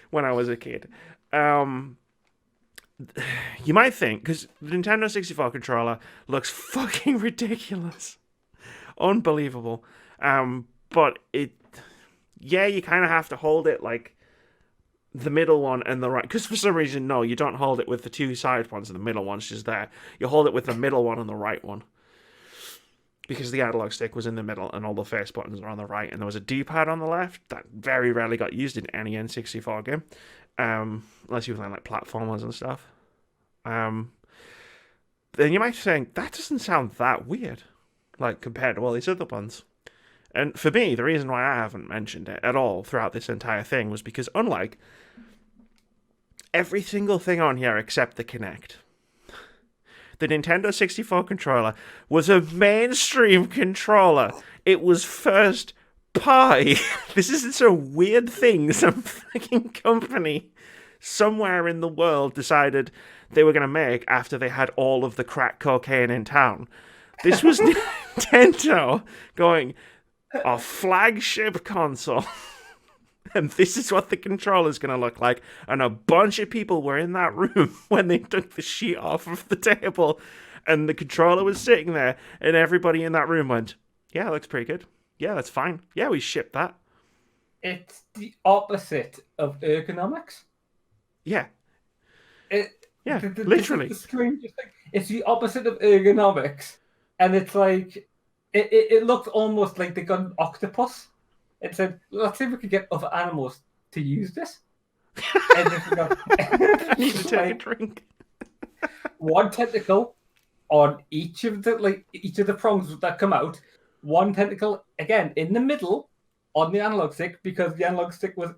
when I was a kid. You might think, because the Nintendo 64 controller looks fucking ridiculous. Unbelievable. But you kind of have to hold it like the middle one and the right. Because for some reason, no, you don't hold it with the 2 side ones and the middle one's just there. You hold it with the middle one and the right one. Because the analog stick was in the middle and all the face buttons are on the right, and there was a D-pad on the left that very rarely got used in any N64 game, unless you were playing like platformers and stuff. Then you might think that doesn't sound that weird, like compared to all these other ones. And for me, the reason why I haven't mentioned it at all throughout this entire thing was because unlike every single thing on here except the Kinect, the Nintendo 64 controller was a mainstream controller. It was first party. This isn't a weird thing. Some fucking company somewhere in the world decided they were going to make after they had all of the crack cocaine in town. This was Nintendo going, our flagship console. And this is what the controller's going to look like. And a bunch of people were in that room when they took the sheet off of the table. And the controller was sitting there. And everybody in that room went, yeah, that looks pretty good. Yeah, that's fine. Yeah, we shipped that. It's the opposite of ergonomics. Yeah. Yeah, This literally. is the strangest thing. It's the opposite of ergonomics, and it's like it looks almost like they got an octopus and said, "Let's see if we could get other animals to use this." And this is got I need to take a like drink. one tentacle on each of the prongs that come out. One tentacle again in the middle on the analog stick because the analog stick was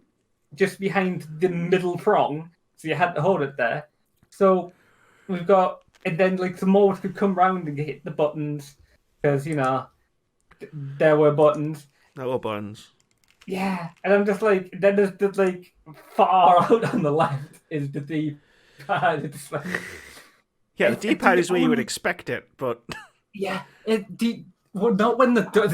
just behind the middle prong, so you had to hold it there. So we've got, and then like some more could come round and hit the buttons because there were buttons. No buns. Yeah, and I'm just like, then there's the like far out on the left is the D-pad. It's like, Yeah, the D-pad is where you would only- expect it, but yeah, well, not when not when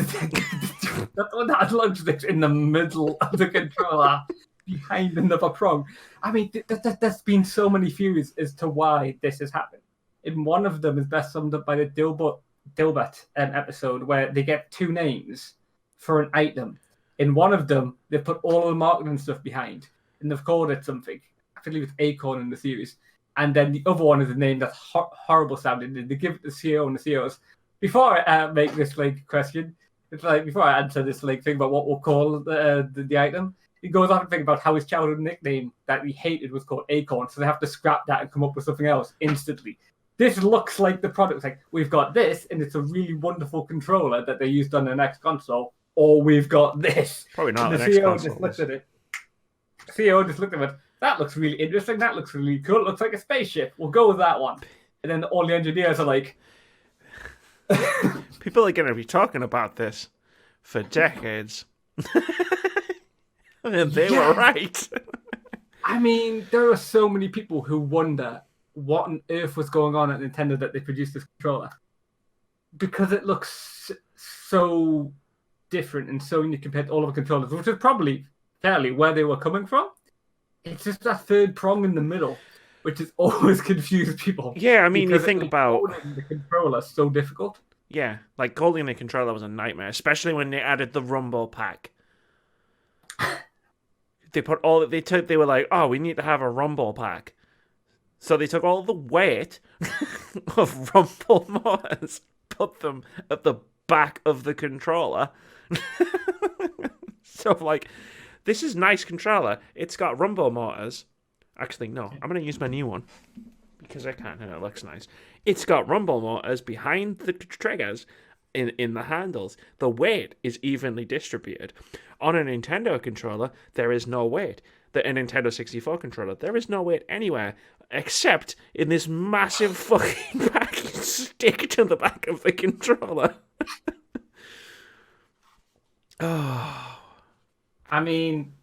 the analog stick's in the middle of the controller behind another prong. I mean, there's been so many theories as to why this has happened. And one of them is best summed up by the Dilbert episode where they get two names for an item. In one of them, they put all the marketing stuff behind, and they've called it something. I believe it's Acorn in the series. And then the other one is a name that's horrible sounding. They give it to the CEO, and the CEOs. Before I make this like question, it's like before I answer this like thing about what we'll call the item, he goes on to think about how his childhood nickname that he hated was called Acorn, so they have to scrap that and come up with something else instantly. This looks like the product. It's like, we've got this, and it's a really wonderful controller that they used on the next console, or we've got this. probably not And the the next CEO console. just looked at it. The CEO just looked at it. That looks really interesting. That looks really cool. It looks like a spaceship. We'll go with that one. And then all the engineers are like, People are going to be talking about this for decades. And they were right. I mean, there are so many people who wonder what on earth was going on at Nintendo that they produced this controller. Because it looks so different and so unique compared to all of the controllers, which is probably fairly where they were coming from. It's just that third prong in the middle, which has always confused people. Yeah, I mean, you because think it makes about... holding the controller so difficult. Yeah, like holding the controller was a nightmare, especially when they added the Rumble pack. They put all they were like, oh, we need to have a Rumble pack. So they took all the weight of Rumble motors, put them at the back of the controller. So like, this is nice controller. It's got Rumble motors. Actually, no, I'm gonna use my new one because I can and it looks nice. It's got Rumble motors behind the triggers in the handles. The weight is evenly distributed. On a Nintendo controller, there is no weight. A Nintendo 64 controller, there is no weight anywhere except in this massive fucking pack you stick to the back of the controller. Oh. I mean,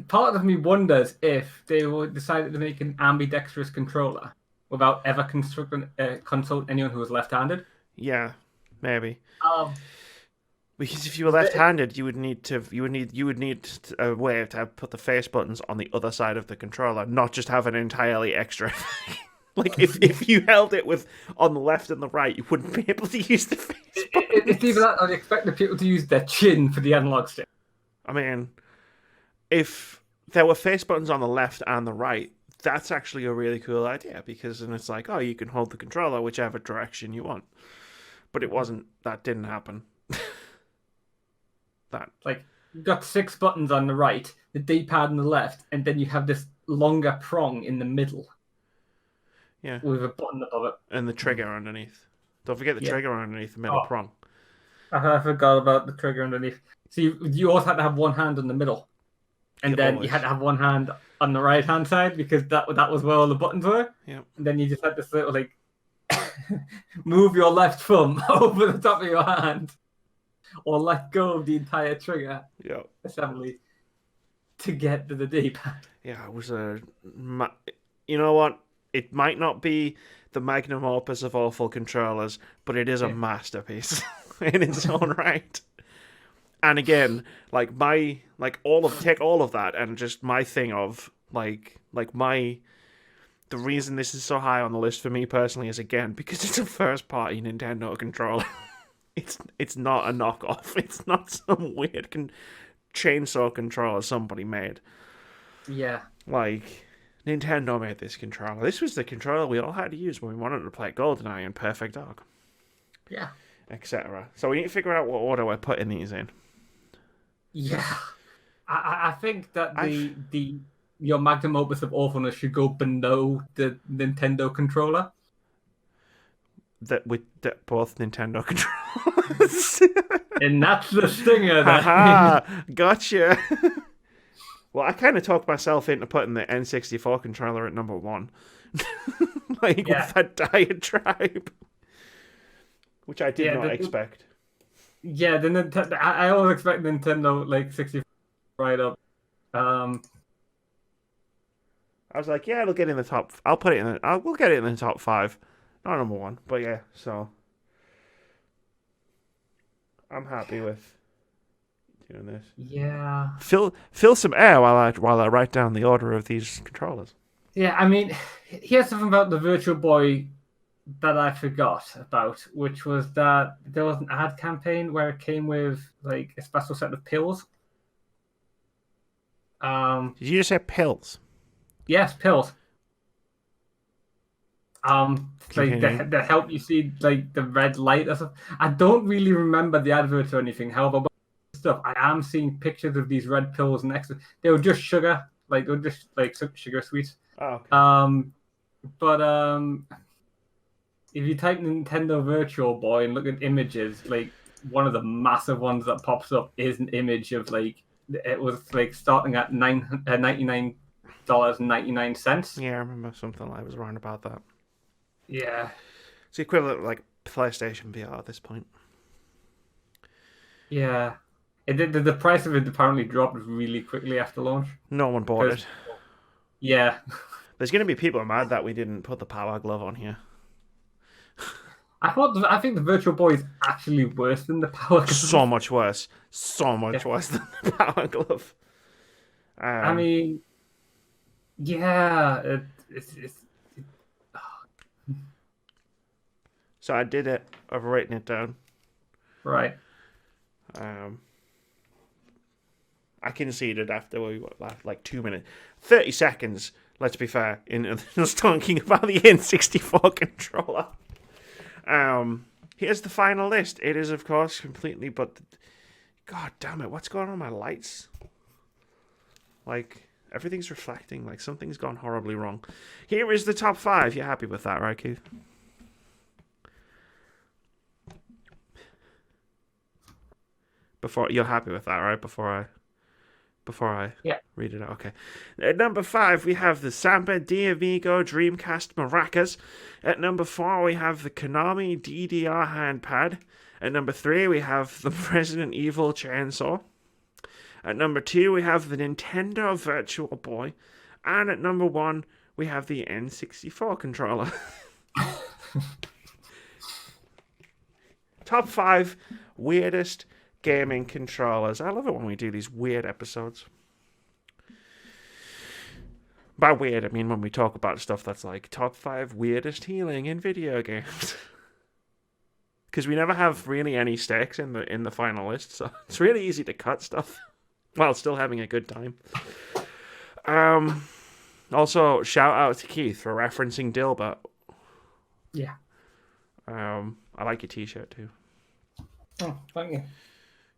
part of me wonders if they decided to make an ambidextrous controller without ever consulting anyone who was left-handed. Yeah, maybe. Um, Because if you were left-handed, you would need a way to put the face buttons on the other side of the controller, not just have an entirely extra. Like if you held it with on the left and the right, you wouldn't be able to use the face buttons. It's even that I'd expect the people to use their chin for the analog stick. I mean, if there were face buttons on the left and the right, that's actually a really cool idea because then it's like, oh, you can hold the controller whichever direction you want. But it wasn't. That didn't happen. Like, you've got 6 buttons on the right, the D-pad on the left, and then you have this longer prong in the middle. Yeah. With a button above it. And the trigger underneath. Don't forget the trigger underneath the middle prong. I forgot about the trigger underneath. So you also had to have one hand in the middle. And then you had to have one hand on the right-hand side because that was where all the buttons were. Yeah. And then you just had to sort of like move your left thumb over the top of your hand or let go of the entire trigger assembly to get to the D-pad. Yeah, it was you know what? It might not be the magnum opus of awful controllers, but it is a masterpiece in its own right. And again, take all of that and just my thing of the reason this is so high on the list for me personally is again because it's a first party Nintendo controller. It's not a knockoff. It's not some weird chainsaw controller somebody made. Yeah. Like, Nintendo made this controller. This was the controller we all had to use when we wanted to play GoldenEye and Perfect Dark, Yeah. etc. So we need to figure out what order we're putting these in. Yeah. I think that the your magnum opus of awfulness should go below the Nintendo controller. That with both Nintendo controllers. And that's the stinger there. Haha, gotcha. Well, I kind of talked myself into putting the N64 controller at number 1. With that diatribe. Which I did not expect. Yeah, the Nintendo. I always expect Nintendo like 64 right up. I was like, yeah, it'll get in the top. I'll put it in. We'll get it in the top 5, not number 1. But yeah, so I'm happy with doing this. Yeah. Fill some air while I write down the order of these controllers. Yeah, I mean, here's something about the Virtual Boy that I forgot about, which was that there was an ad campaign where it came with like a special set of pills. Did you just say pills? Yes, pills. Like that help you see like the red light or something. I don't really remember the advert or anything. However, stuff I am seeing pictures of these red pills next to. They were just sugar, like they were just like sugar sweets. Oh. Okay. But if you type Nintendo Virtual Boy and look at images, like one of the massive ones that pops up is an image of like it was like starting at $99.99. Yeah, I remember something like was around about that. Yeah, it's the equivalent of like PlayStation VR at this point. Yeah, the price of it apparently dropped really quickly after launch. No one bought it. Yeah, there's going to be people mad that we didn't put the Power Glove on here. I think the Virtual Boy is actually worse than the Power Glove. So much worse. So much worse than the Power Glove. I mean, yeah, it's So I did it. I've written it down. Right. I conceded after we laughed like 2 minutes, 30 seconds. Let's be fair. In us talking about the N64 controller. Here's the final list. It is, of course, completely. But God damn it! What's going on with my lights? Like everything's reflecting. Like something's gone horribly wrong. Here is the top 5. You're happy with that, right, Keith? You're happy with that, right? Before I read it out. Okay. At number 5, we have the Samba de Amigo Dreamcast Maracas. At number 4, we have the Konami DDR handpad. At number 3, we have the Resident Evil chainsaw. At number 2, we have the Nintendo Virtual Boy. And at number 1, we have the N64 controller. Top 5 weirdest gaming controllers. I love it when we do these weird episodes. By weird, I mean when we talk about stuff that's like top 5 weirdest healing in video games. Because we never have really any stakes in the final list, so it's really easy to cut stuff while still having a good time. Also, shout out to Keith for referencing Dilbert. Yeah. I like your t-shirt too. Oh, thank you.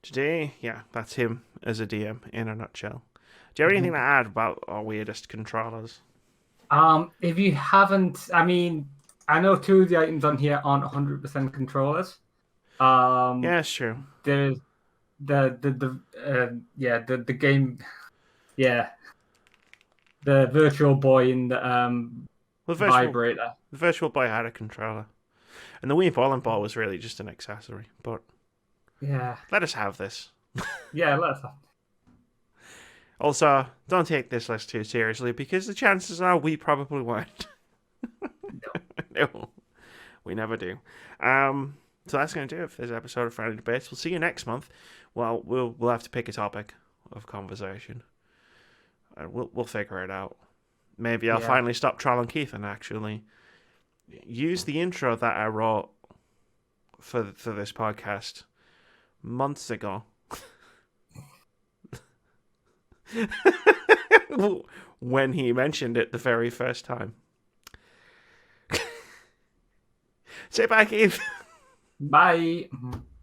Today, yeah, that's him as a DM in a nutshell. Do you have anything to add about our weirdest controllers? If you haven't, I mean, I know 2 of the items on here aren't 100% controllers. Yeah, it's true. There's the game, the Virtual Boy and the vibrator. The Virtual Boy had a controller, and the Wii Bowling Ball was really just an accessory. But yeah, let us have this. Yeah, let us have. Also, don't take this list too seriously because the chances are we probably won't. No, we never do. So that's going to do it for this episode of Friday Debates. We'll see you next month. Well, we'll have to pick a topic of conversation. We'll figure it out. Maybe I'll finally stop trolling Keith and actually use the intro that I wrote for this podcast months ago. when he mentioned it the very first time. Say bye, Keith. Bye.